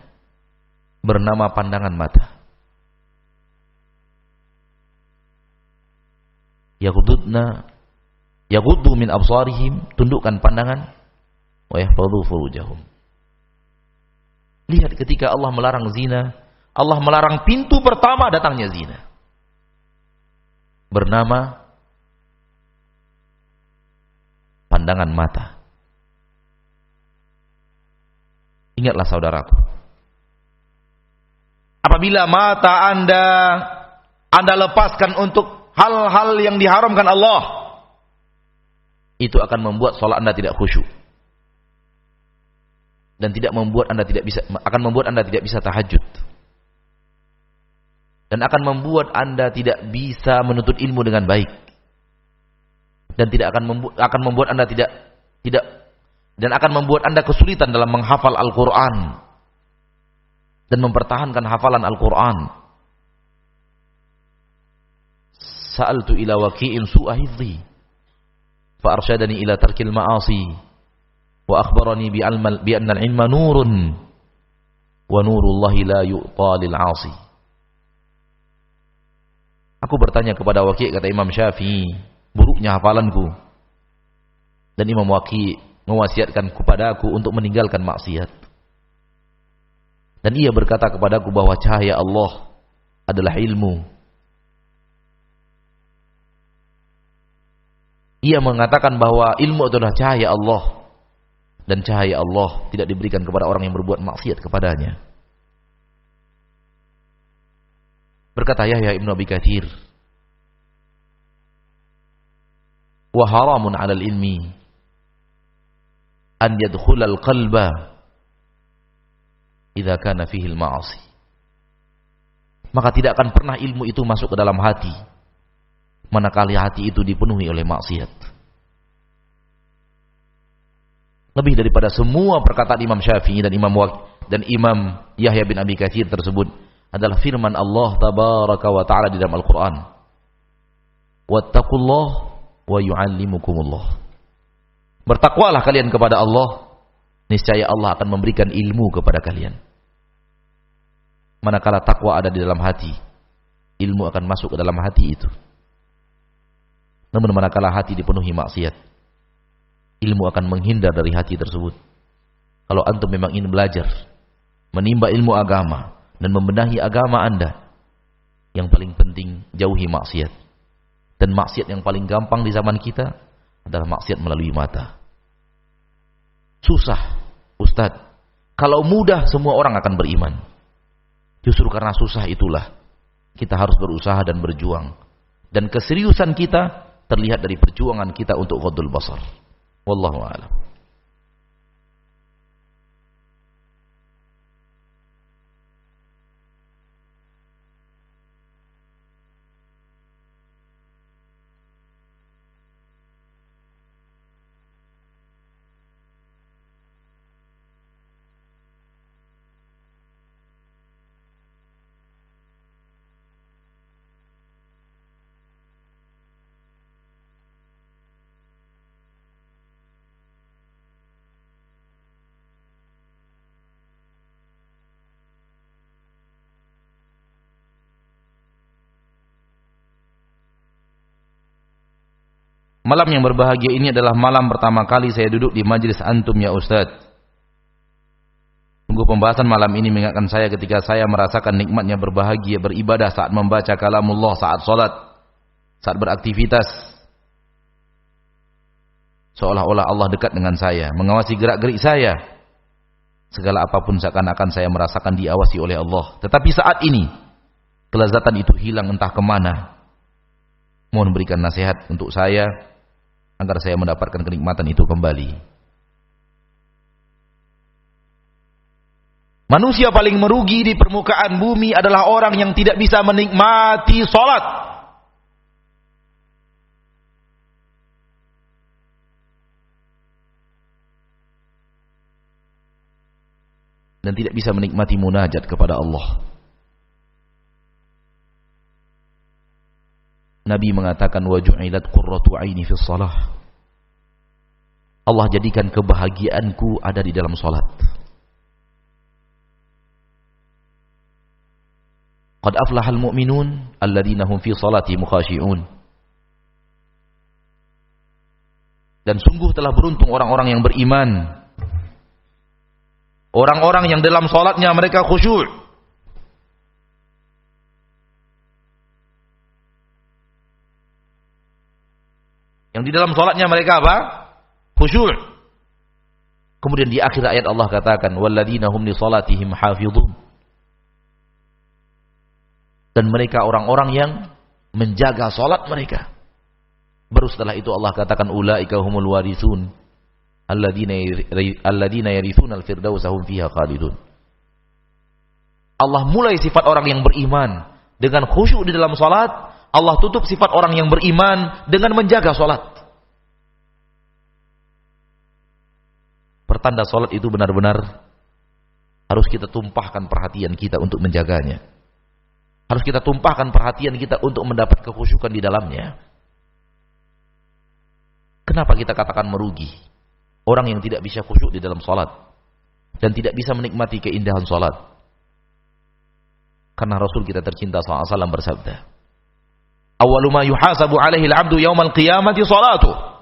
bernama pandangan mata. Yaghuddu min absarihim, tundukkan pandangan, wa yahfadhu furujahum. Lihat ketika Allah melarang zina, Allah melarang pintu pertama datangnya zina bernama pandangan mata. Ingatlah saudaraku, apabila mata Anda lepaskan untuk hal-hal yang diharamkan Allah, itu akan membuat salat Anda tidak khusyuk dan akan membuat Anda tidak bisa tahajud, dan akan membuat Anda tidak bisa menuntut ilmu dengan baik, dan akan membuat Anda dan akan membuat Anda kesulitan dalam menghafal Al-Qur'an dan mempertahankan hafalan Al-Qur'an. Sa'altu ila waqi'in su'a hifdhi fa arsyadani ila tarkil ma'asi wa akhbarani bi anna al-ilma nurun wa nurullahi la yu'ta lil 'asi. Aku bertanya kepada Waqi', kata Imam Syafi'i, buruknya hafalanku, dan Imam Waqi' mewasiatkan kepadaku untuk meninggalkan maksiat. Dan ia berkata kepadaku bahwa cahaya Allah adalah ilmu. Ia mengatakan bahwa ilmu adalah cahaya Allah, dan cahaya Allah tidak diberikan kepada orang yang berbuat maksiat kepadanya. Berkata Yahya Ibn Abi Katsir, wa haramun 'alal ilmi an yadkhulal qalba idza kana fihi al-ma'asi. Maka tidak akan pernah ilmu itu masuk ke dalam hati manakala hati itu dipenuhi oleh maksiat. Lebih daripada semua perkataan Imam Syafi'i dan Imam Yahya bin Abi Katsir tersebut adalah firman Allah tabaraka wa ta'ala di dalam Al-Qur'an. Wattaqullah wa yu'allimukumullah. Bertakwalah kalian kepada Allah, niscaya Allah akan memberikan ilmu kepada kalian. Manakala takwa ada di dalam hati, ilmu akan masuk ke dalam hati itu. Namun manakala hati dipenuhi maksiat, ilmu akan menghindar dari hati tersebut. Kalau antum memang ingin belajar, menimba ilmu agama dan membenahi agama Anda, yang paling penting jauhi maksiat. Dan maksiat yang paling gampang di zaman kita adalah maksiat melalui mata. Susah, Ustadz. Kalau mudah semua orang akan beriman. Justru karena susah itulah kita harus berusaha dan berjuang. Dan keseriusan kita terlihat dari perjuangan kita untuk ghaddul basar. Wallahu a'lam. Malam yang berbahagia ini adalah malam pertama kali saya duduk di majelis antum ya Ustadz. Sungguh pembahasan malam ini mengingatkan saya ketika saya merasakan nikmatnya berbahagia, beribadah saat membaca kalamullah, saat sholat, saat beraktivitas. Seolah-olah Allah dekat dengan saya, mengawasi gerak-gerik saya. Segala apapun seakan-akan saya merasakan diawasi oleh Allah. Tetapi saat ini, kelezatan itu hilang entah kemana. Mohon berikan nasihat untuk saya, agar saya mendapatkan kenikmatan itu kembali. Manusia paling merugi di permukaan bumi adalah orang yang tidak bisa menikmati sholat. Dan tidak bisa menikmati munajat kepada Allah. Nabi mengatakan, wa ju'ilat qurratu aini fis shalah. Allah jadikan kebahagiaanku ada di dalam sholat. Qad aflahal mu'minun alladzina hum fi shalatihim khashi'un. Dan sungguh telah beruntung orang-orang yang beriman. Orang-orang yang dalam salatnya mereka khusyuk. Yang di dalam salatnya mereka apa? Khusyuk. Kemudian di akhir ayat Allah katakan, walladzina hum li shalatihim hafizun. Dan mereka orang-orang yang menjaga salat mereka. Baru setelah itu Allah katakan, ulaika humul warisun alladzina yarithuna al-firdausa hum fiha khalidun. Allah mulai sifat orang yang beriman dengan khusyuk di dalam salat. Allah tutup sifat orang yang beriman dengan menjaga salat. Pertanda salat itu benar-benar harus kita tumpahkan perhatian kita untuk menjaganya. Harus kita tumpahkan perhatian kita untuk mendapat kekhusyukan di dalamnya. Kenapa kita katakan merugi? Orang yang tidak bisa khusyuk di dalam salat dan tidak bisa menikmati keindahan salat. Karena Rasul kita tercinta SAW bersabda, awwalu ma yuhasabu alaihi al-'abdu yaumal qiyamati salatuh.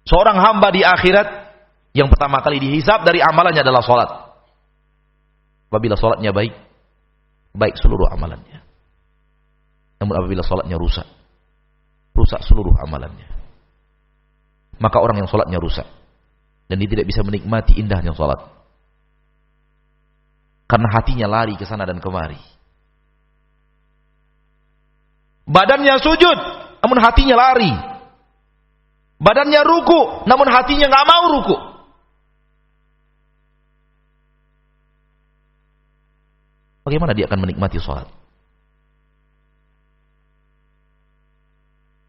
Seorang hamba di akhirat yang pertama kali dihisab dari amalannya adalah salat. Apabila salatnya baik, baik seluruh amalannya. Namun apabila salatnya rusak, rusak seluruh amalannya. Maka orang yang salatnya rusak dan dia tidak bisa menikmati indahnya salat. Karena hatinya lari ke sana dan kemari. Badannya sujud, namun hatinya lari. Badannya ruku, namun hatinya nggak mau ruku. Bagaimana dia akan menikmati salat?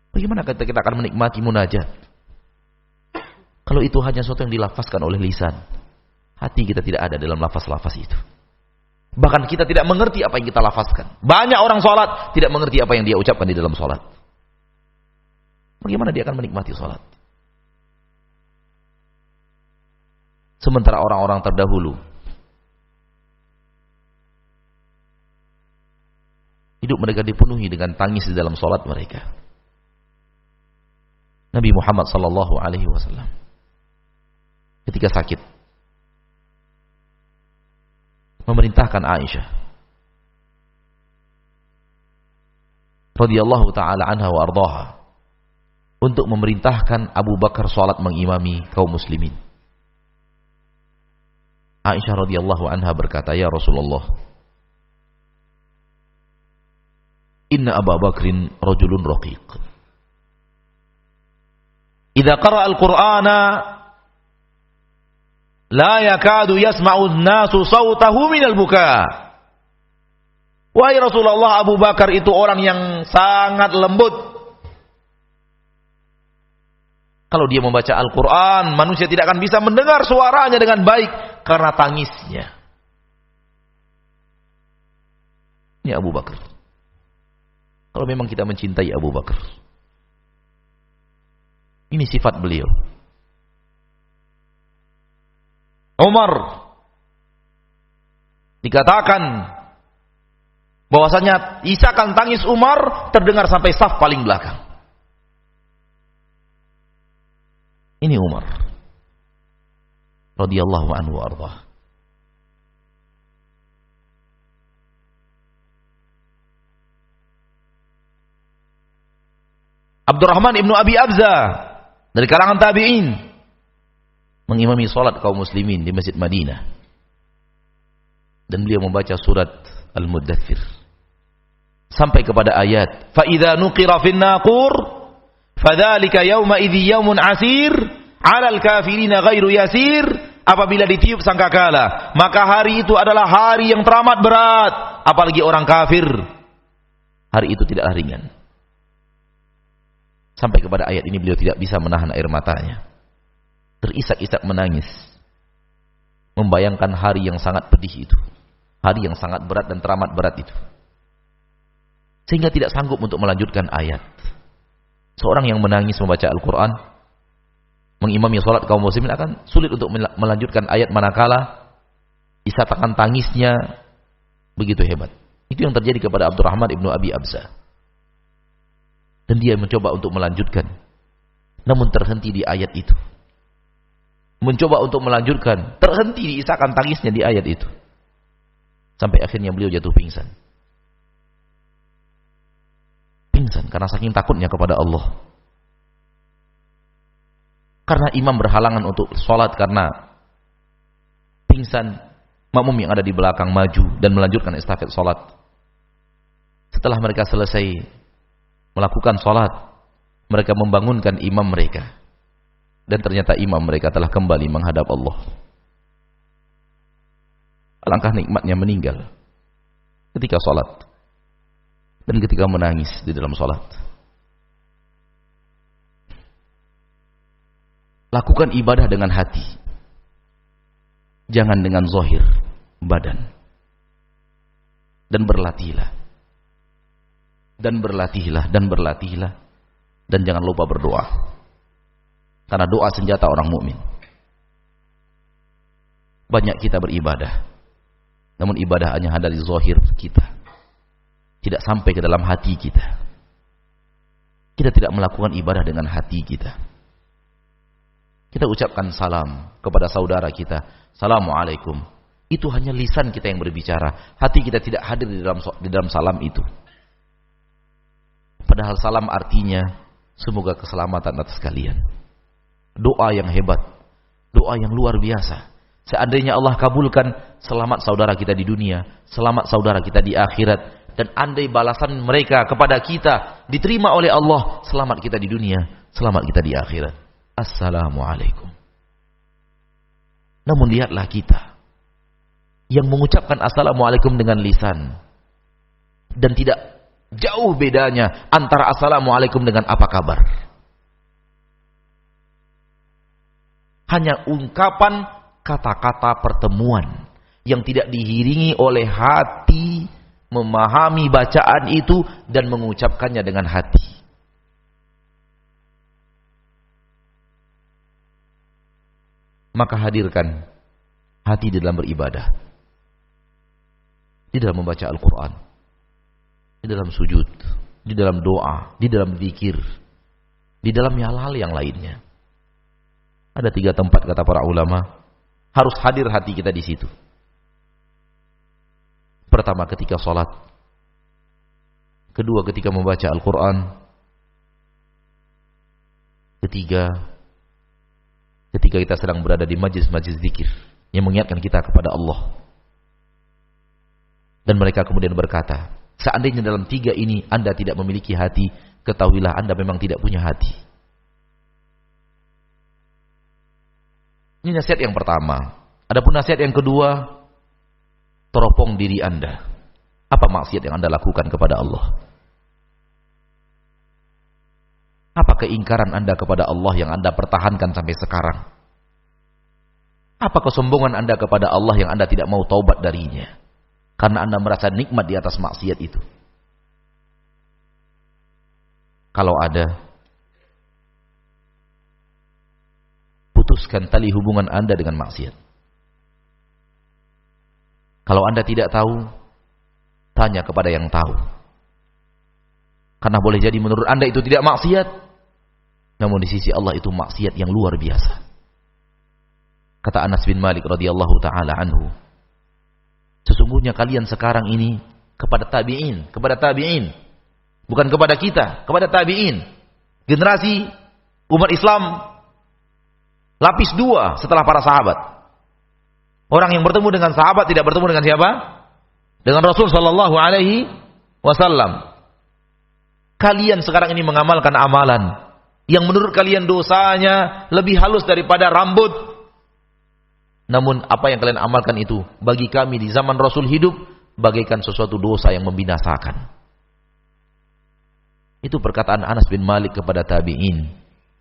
Bagaimana kita akan menikmati munajat? Kalau itu hanya sesuatu yang dilafazkan oleh lisan, hati kita tidak ada dalam lafaz-lafaz itu. Bahkan kita tidak mengerti apa yang kita lafazkan. Banyak orang salat tidak mengerti apa yang dia ucapkan di dalam salat. Bagaimana dia akan menikmati salat? Sementara orang-orang terdahulu hidup mereka dipenuhi dengan tangis di dalam salat mereka. Nabi Muhammad sallallahu alaihi wasallam ketika sakit memerintahkan Aisyah radhiyallahu taala anha wa ardhaha untuk memerintahkan Abu Bakar salat mengimami kaum muslimin. Aisyah radhiyallahu anha berkata, "Ya Rasulullah, inna Abu Bakrin rajulun raqiq. Idza qara'a al-Qur'ana la yakadu yasma'u an-nasu sautahu minal buka." Wahai Rasulullah, Abu Bakar itu orang yang sangat lembut. Kalau dia membaca Al-Quran, manusia tidak akan bisa mendengar suaranya dengan baik karena tangisnya. Ini Abu Bakar. Kalau memang kita mencintai Abu Bakar, ini sifat beliau. Umar dikatakan bahwasanya isakan tangis Umar terdengar sampai saf paling belakang. Ini Umar radhiyallahu anhu wa ardhah. Abdurrahman ibnu Abi Abza dari kalangan tabi'in mengimami salat kaum muslimin di Masjid Madinah. Dan beliau membaca surat Al-Muddathir sampai kepada ayat fa idza nuqira fin naqur fadzalika yauma idzi yaumun asir 'alal kafirina ghairu yasir. Apabila ditiup sangkakala, maka hari itu adalah hari yang teramat berat, apalagi orang kafir. Hari itu tidaklah ringan. Sampai kepada ayat ini beliau tidak bisa menahan air matanya. Terisak-isak menangis. Membayangkan hari yang sangat pedih itu. Hari yang sangat berat dan teramat berat itu. Sehingga tidak sanggup untuk melanjutkan ayat. Seorang yang menangis membaca Al-Quran, mengimami sholat kaum muslimin akan sulit untuk melanjutkan ayat manakala isatakan tangisnya begitu hebat. Itu yang terjadi kepada Abdurrahman ibnu Abi Abza. Dan dia mencoba untuk melanjutkan, namun terhenti di ayat itu. Mencoba untuk melanjutkan, terhenti di isakan tangisnya di ayat itu. Sampai akhirnya beliau jatuh pingsan. Pingsan karena saking takutnya kepada Allah. Karena imam berhalangan untuk sholat karena pingsan, makmum yang ada di belakang maju dan melanjutkan estafet sholat. Setelah mereka selesai melakukan sholat, mereka membangunkan imam mereka. Dan ternyata imam mereka telah kembali menghadap Allah. Alangkah nikmatnya meninggal ketika sholat dan ketika menangis di dalam sholat. Lakukan ibadah dengan hati. Jangan dengan zahir badan. Dan berlatihlah. Dan berlatihlah. Dan berlatihlah. Dan jangan lupa berdoa. Karena doa senjata orang mukmin. Banyak kita beribadah. Namun ibadah hanya dari zahir kita. Tidak sampai ke dalam hati kita. Kita tidak melakukan ibadah dengan hati kita. Kita ucapkan salam kepada saudara kita, Assalamualaikum. Itu hanya lisan kita yang berbicara, hati kita tidak hadir di dalam salam itu. Padahal salam artinya semoga keselamatan atas kalian. Doa yang hebat, doa yang luar biasa. Seandainya Allah kabulkan, selamat saudara kita di dunia, selamat saudara kita di akhirat. Dan andai balasan mereka kepada kita diterima oleh Allah, selamat kita di dunia, selamat kita di akhirat. Assalamualaikum. Namun lihatlah kita yang mengucapkan Assalamualaikum dengan lisan. Dan tidak jauh bedanya antara Assalamualaikum dengan apa kabar. Hanya ungkapan kata-kata pertemuan yang tidak diiringi oleh hati memahami bacaan itu dan mengucapkannya dengan hati. Maka hadirkan hati di dalam beribadah, di dalam membaca Al-Quran, di dalam sujud, di dalam doa, di dalam zikir, di dalam hal-hal yang lainnya. Ada 3 tempat kata para ulama harus hadir hati kita di situ. Pertama ketika sholat, kedua ketika membaca Al-Quran, ketiga ketika kita sedang berada di majlis-majlis zikir yang mengingatkan kita kepada Allah. Dan mereka kemudian berkata, seandainya dalam 3 ini Anda tidak memiliki hati, ketahuilah Anda memang tidak punya hati. Ini nasihat yang pertama. Adapun nasihat yang kedua, teropong diri Anda. Apa maksiat yang Anda lakukan kepada Allah? Apa keingkaran Anda kepada Allah yang Anda pertahankan sampai sekarang? Apa kesombongan Anda kepada Allah yang Anda tidak mau taubat darinya? Karena Anda merasa nikmat di atas maksiat itu. Kalau ada, putuskan tali hubungan Anda dengan maksiat. Kalau Anda tidak tahu, tanya kepada yang tahu. Karena boleh jadi menurut Anda itu tidak maksiat, namun di sisi Allah itu maksiat yang luar biasa. Kata Anas bin Malik radhiyallahu taala anhu, sesungguhnya kalian sekarang ini kepada tabi'in, bukan kepada kita, kepada tabi'in. Generasi umat Islam lapis dua setelah para sahabat. Orang yang bertemu dengan sahabat tidak bertemu dengan siapa? Dengan Rasul sallallahu alaihi wasallam. Kalian sekarang ini mengamalkan amalan yang menurut kalian dosanya lebih halus daripada rambut. Namun apa yang kalian amalkan itu bagi kami di zaman Rasul hidup bagaikan sesuatu dosa yang membinasakan. Itu perkataan Anas bin Malik kepada tabi'in.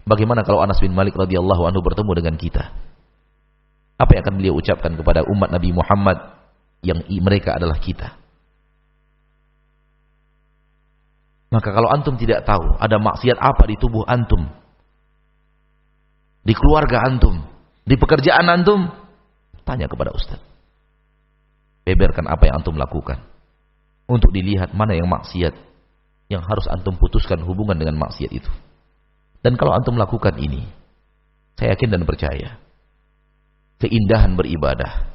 Bagaimana kalau Anas bin Malik radhiyallahu anhu bertemu dengan kita? Apa yang akan beliau ucapkan kepada umat Nabi Muhammad yang mereka adalah kita? Maka kalau antum tidak tahu ada maksiat apa di tubuh antum, di keluarga antum, di pekerjaan antum, tanya kepada ustaz. Beberkan apa yang antum lakukan untuk dilihat mana yang maksiat yang harus antum putuskan hubungan dengan maksiat itu. Dan kalau antum lakukan ini, saya yakin dan percaya, keindahan beribadah,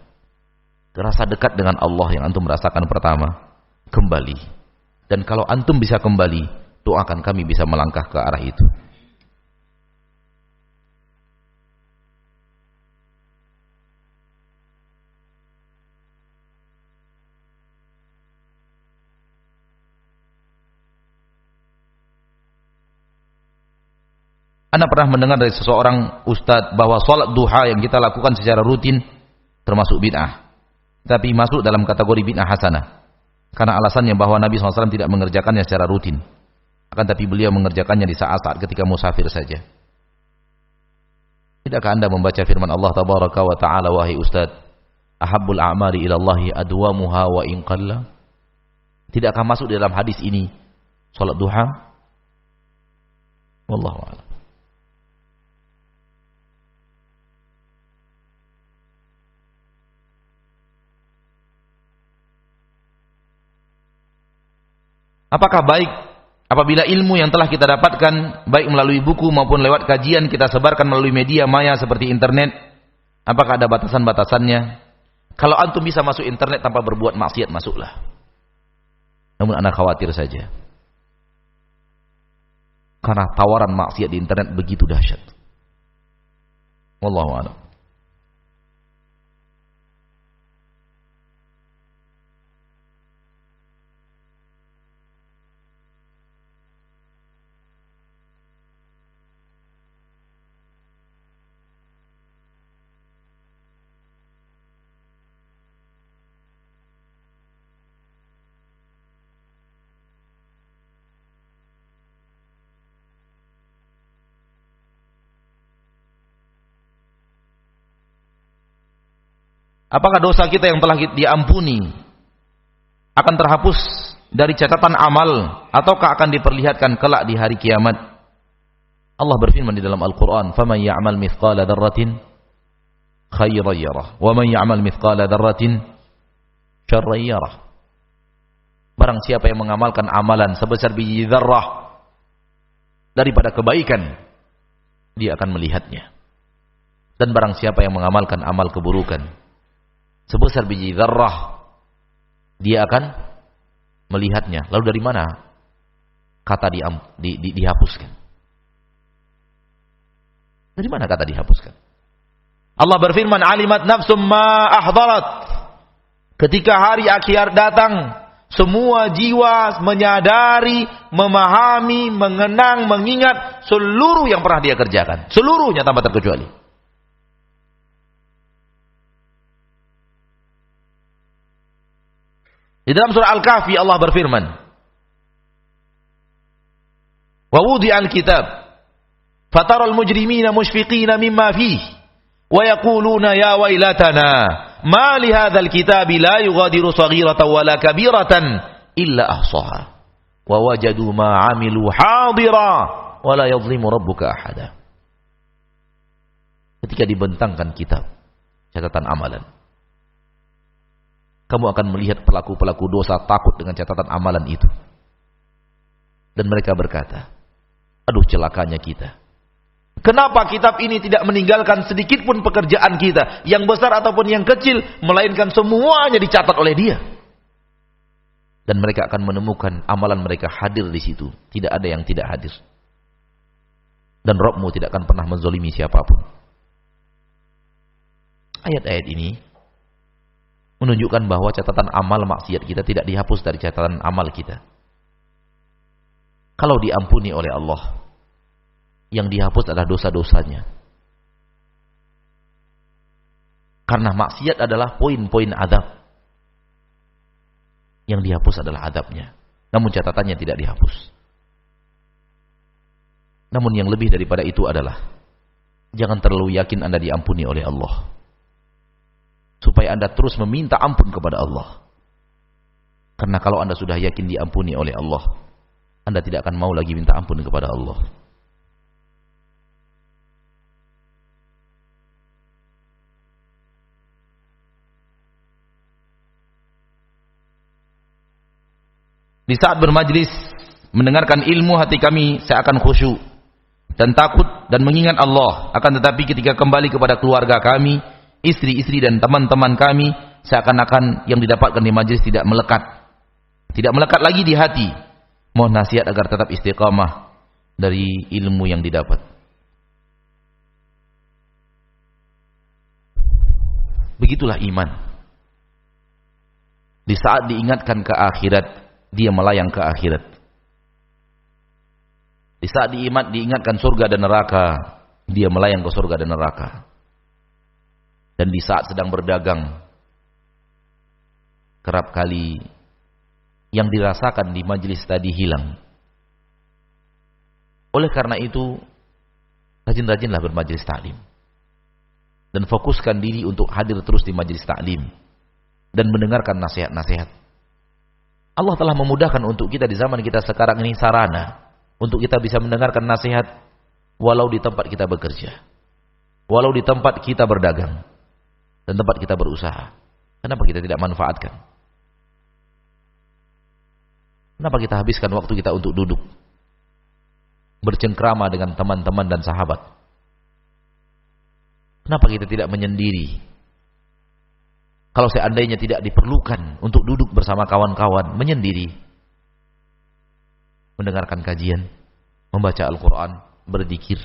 rasa dekat dengan Allah yang antum merasakan pertama, kembali. Dan kalau antum bisa kembali, doakan kami bisa melangkah ke arah itu. Anda pernah mendengar dari seseorang ustadz bahwa sholat duha yang kita lakukan secara rutin termasuk bid'ah, tapi masuk dalam kategori bid'ah hasanah. Karena alasannya bahwa Nabi SAW tidak mengerjakannya secara rutin, akan tapi beliau mengerjakannya di saat-saat ketika musafir saja. Tidakkah Anda membaca firman Allah Tabaraka wa Ta'ala, wahai ustadz, ahabbul a'mali ilallahi adwamuha wa in qalla? Tidakkah masuk di dalam hadis ini sholat duha? Wallahu a'lam. Apakah baik apabila ilmu yang telah kita dapatkan baik melalui buku maupun lewat kajian kita sebarkan melalui media maya seperti internet? Apakah ada batasan-batasannya? Kalau antum bisa masuk internet tanpa berbuat maksiat, masuklah. Namun anak khawatir saja, karena tawaran maksiat di internet begitu dahsyat. Wallahu a'lam. Apakah dosa kita yang telah diampuni akan terhapus dari catatan amal ataukah akan diperlihatkan kelak di hari kiamat? Allah berfirman di dalam Al-Quran, فَمَنْ يَعْمَلْ مِثْقَالَ ذَرَّةٍ خَيْرًا يَرَهُ وَمَنْ يَعْمَلْ مِثْقَالَ ذَرَّةٍ شَرًّا يَرَهُ. Barang siapa yang mengamalkan amalan sebesar biji zarrah daripada kebaikan, dia akan melihatnya. Dan barang siapa yang mengamalkan amal keburukan sebesar biji zarrah, dia akan melihatnya. Lalu dari mana kata dihapuskan? Dari mana kata dihapuskan? Allah berfirman, alimat nafsum ma ahdarat. Ketika hari akhir datang, semua jiwa menyadari, memahami, mengenang, mengingat seluruh yang pernah dia kerjakan. Seluruhnya tanpa terkecuali. Di dalam surah Al-Kahfi Allah berfirman, wa wudi'al kitab fataral mujrimina mushfiqina mimma fihi wa yaquluna ya wailatana ma li hadzal kitabi la yughadiru saghiratan wala kabiratan illa ahsaha wa wajadu ma 'amilu hadira wa la yadhlimu rabbuka ahada. Ketika dibentangkan kitab catatan amalan, kamu akan melihat pelaku-pelaku dosa takut dengan catatan amalan itu. Dan mereka berkata, aduh celakanya kita. Kenapa kitab ini tidak meninggalkan sedikit pun pekerjaan kita, yang besar ataupun yang kecil, melainkan semuanya dicatat oleh dia. Dan mereka akan menemukan amalan mereka hadir di situ. Tidak ada yang tidak hadir. Dan Rabbmu tidak akan pernah menzalimi siapapun. Ayat-ayat ini menunjukkan bahwa catatan amal maksiat kita tidak dihapus dari catatan amal kita. Kalau diampuni oleh Allah, yang dihapus adalah dosa-dosanya. Karena maksiat adalah poin-poin adab. Yang dihapus adalah adabnya. Namun catatannya tidak dihapus. Namun yang lebih daripada itu adalah jangan terlalu yakin Anda diampuni oleh Allah. Supaya Anda terus meminta ampun kepada Allah. Karena kalau Anda sudah yakin diampuni oleh Allah, Anda tidak akan mau lagi minta ampun kepada Allah. Di saat bermajlis mendengarkan ilmu, hati kami seakan khusyuk dan takut dan mengingat Allah. Akan tetapi ketika kembali kepada keluarga kami, istri-istri dan teman-teman kami, seakan-akan yang didapatkan di majlis tidak melekat. Tidak melekat lagi di hati. Mohon nasihat agar tetap istiqamah dari ilmu yang didapat. Begitulah iman. Di saat diingatkan ke akhirat, dia melayang ke akhirat. Di saat diingatkan surga dan neraka, dia melayang ke surga dan neraka. Dan di saat sedang berdagang, kerap kali yang dirasakan di majelis tadi hilang. Oleh karena itu, rajin-rajinlah bermajelis taklim. Dan fokuskan diri untuk hadir terus di majelis taklim. Dan mendengarkan nasihat-nasihat. Allah telah memudahkan untuk kita di zaman kita sekarang ini sarana untuk kita bisa mendengarkan nasihat walau di tempat kita bekerja, walau di tempat kita berdagang dan tempat kita berusaha. Kenapa kita tidak manfaatkan? Kenapa kita habiskan waktu kita untuk duduk bercengkrama dengan teman-teman dan sahabat? Kenapa kita tidak menyendiri? Kalau seandainya tidak diperlukan untuk duduk bersama kawan-kawan, menyendiri, mendengarkan kajian, membaca Al-Quran, berzikir.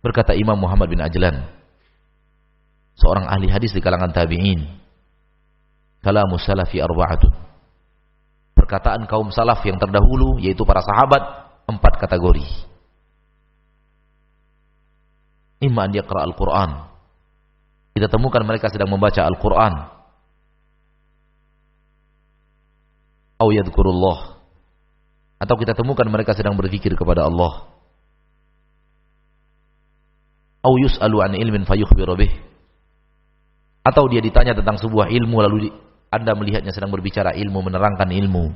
Berkata Imam Muhammad bin Ajlan, seorang ahli hadis di kalangan tabi'in, kalamu salafi arba'atun. Perkataan kaum salaf yang terdahulu, yaitu para sahabat, 4 kategori. Imma an yaqra al-Quran. Kita temukan mereka sedang membaca Al-Quran. Au yadhkurullah. Atau kita temukan mereka sedang berzikir kepada Allah. Au yus'alu an ilmin fayukhbiru bih. Atau dia ditanya tentang sebuah ilmu lalu Anda melihatnya sedang berbicara ilmu, menerangkan ilmu.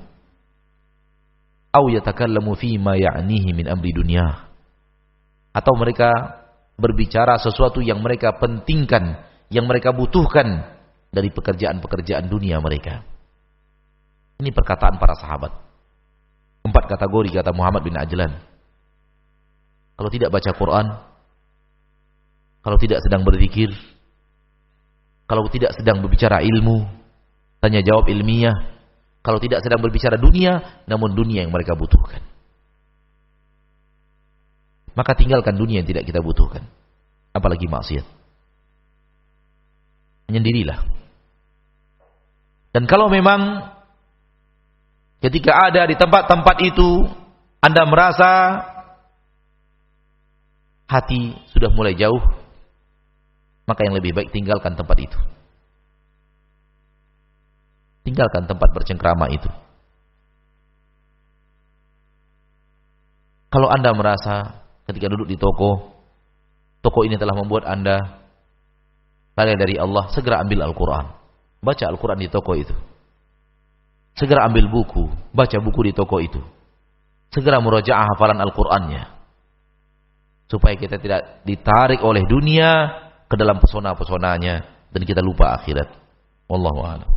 Au yatakallamu fi ma ya'nihi min amri dunya. Atau mereka berbicara sesuatu yang mereka pentingkan, yang mereka butuhkan dari pekerjaan-pekerjaan dunia mereka. Ini perkataan para sahabat. 4 kategori kata Muhammad bin Ajlan. Kalau tidak baca Quran, kalau tidak sedang berzikir, kalau tidak sedang berbicara ilmu, tanya jawab ilmiah, kalau tidak sedang berbicara dunia, namun dunia yang mereka butuhkan, maka tinggalkan dunia yang tidak kita butuhkan, apalagi maksiat. Menyendirilah. Dan kalau memang ketika ada di tempat-tempat itu Anda merasa hati sudah mulai jauh, maka yang lebih baik tinggalkan tempat itu. Tinggalkan tempat bercengkrama itu. Kalau Anda merasa ketika duduk di toko ini telah membuat Anda lalai dari Allah, segera ambil Al-Quran. Baca Al-Quran di toko itu. Segera ambil buku, baca buku di toko itu. Segera murajaah hafalan Al-Qur'annya. Supaya kita tidak ditarik oleh dunia ke dalam pesona-pesonanya dan kita lupa akhirat. Wallahu a'lam.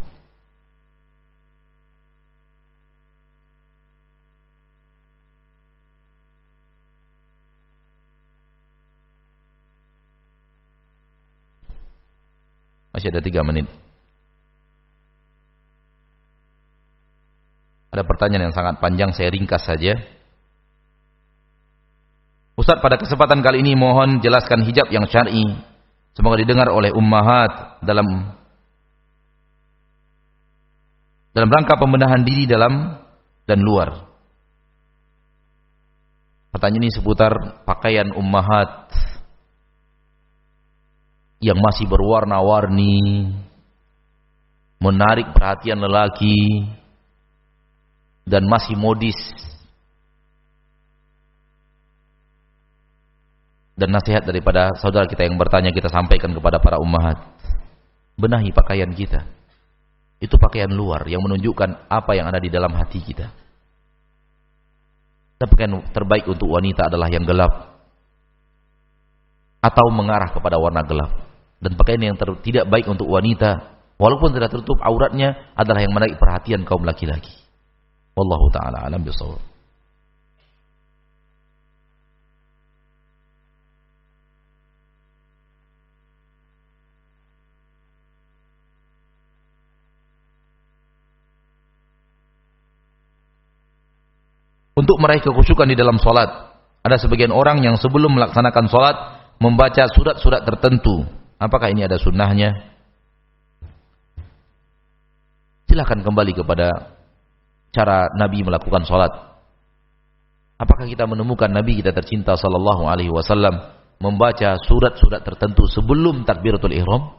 Masih ada 3 menit. Ada pertanyaan yang sangat panjang, saya ringkas saja. Ustaz, pada kesempatan kali ini mohon jelaskan hijab yang syar'i. Semoga didengar oleh ummahat dalam rangka pembenahan diri dalam dan luar. Pertanyaan ini seputar pakaian ummahat yang masih berwarna-warni, menarik perhatian lelaki, dan masih modis. Dan nasihat daripada saudara kita yang bertanya kita sampaikan kepada para ummahat. Benahi pakaian kita. Itu pakaian luar yang menunjukkan apa yang ada di dalam hati kita. Dan pakaian terbaik untuk wanita adalah yang gelap atau mengarah kepada warna gelap. Dan pakaian yang tidak baik untuk wanita, walaupun tidak tertutup auratnya, adalah yang menarik perhatian kaum laki-laki. Wallahu ta'ala alam bisawab. Untuk meraih kekhusyukan di dalam salat, ada sebagian orang yang sebelum melaksanakan salat membaca surat-surat tertentu. Apakah ini ada sunnahnya? Silakan kembali kepada cara Nabi melakukan salat. Apakah kita menemukan Nabi kita tercinta sallallahu alaihi wasallam membaca surat-surat tertentu sebelum takbiratul ihram?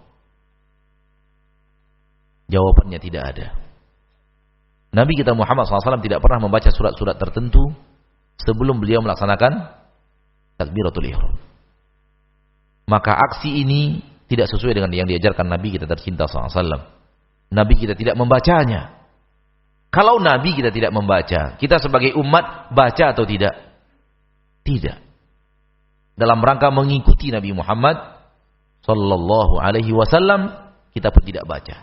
Jawabannya tidak ada. Nabi kita Muhammad SAW tidak pernah membaca surat-surat tertentu sebelum beliau melaksanakan takbiratul ihram. Maka aksi ini tidak sesuai dengan yang diajarkan Nabi kita tercinta SAW. Nabi kita tidak membacanya. Kalau Nabi kita tidak membaca, kita sebagai umat baca atau tidak? Tidak. Dalam rangka mengikuti Nabi Muhammad sallallahu alaihi wasallam, kita pun tidak baca.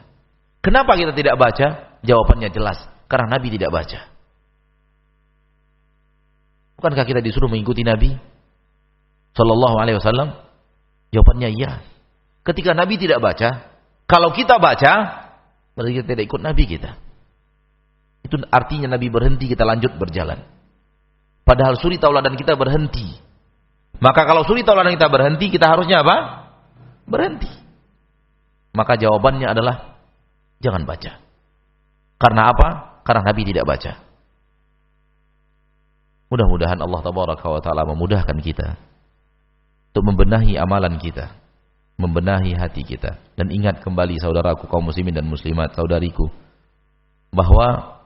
Kenapa kita tidak baca? Jawabannya jelas. Karena Nabi tidak baca. Bukankah kita disuruh mengikuti Nabi sallallahu alaihi wasallam? Jawabannya iya. Ketika Nabi tidak baca, kalau kita baca, berarti kita tidak ikut Nabi kita. Itu artinya Nabi berhenti, kita lanjut berjalan. Padahal suri tauladan kita berhenti. Maka kalau suri tauladan kita berhenti, kita harusnya apa? Berhenti. Maka jawabannya adalah jangan baca. Karena apa? Karena Nabi tidak baca. Mudah-mudahan Allah tabaraka wa ta'ala memudahkan kita untuk membenahi amalan kita, membenahi hati kita. Dan ingat kembali saudaraku kaum muslimin dan muslimat, saudariku, bahwa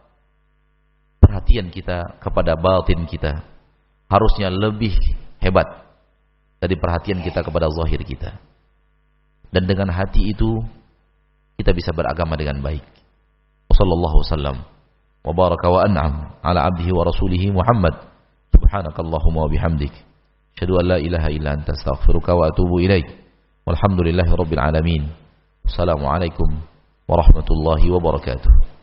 perhatian kita kepada batin kita harusnya lebih hebat dari perhatian kita kepada zahir kita. Dan dengan hati itu kita bisa beragama dengan baik. Wassallallahu wasallam wa baraka wa an'am ala abdihi wa rasulihi Muhammad. Subhanakallahumma wa bihamdik, asyhadu an la ilaha illa anta, astaghfiruka wa atubu ilaik. Walhamdulillahi rabbil alamin. Assalamualaikum warahmatullahi wabarakatuh.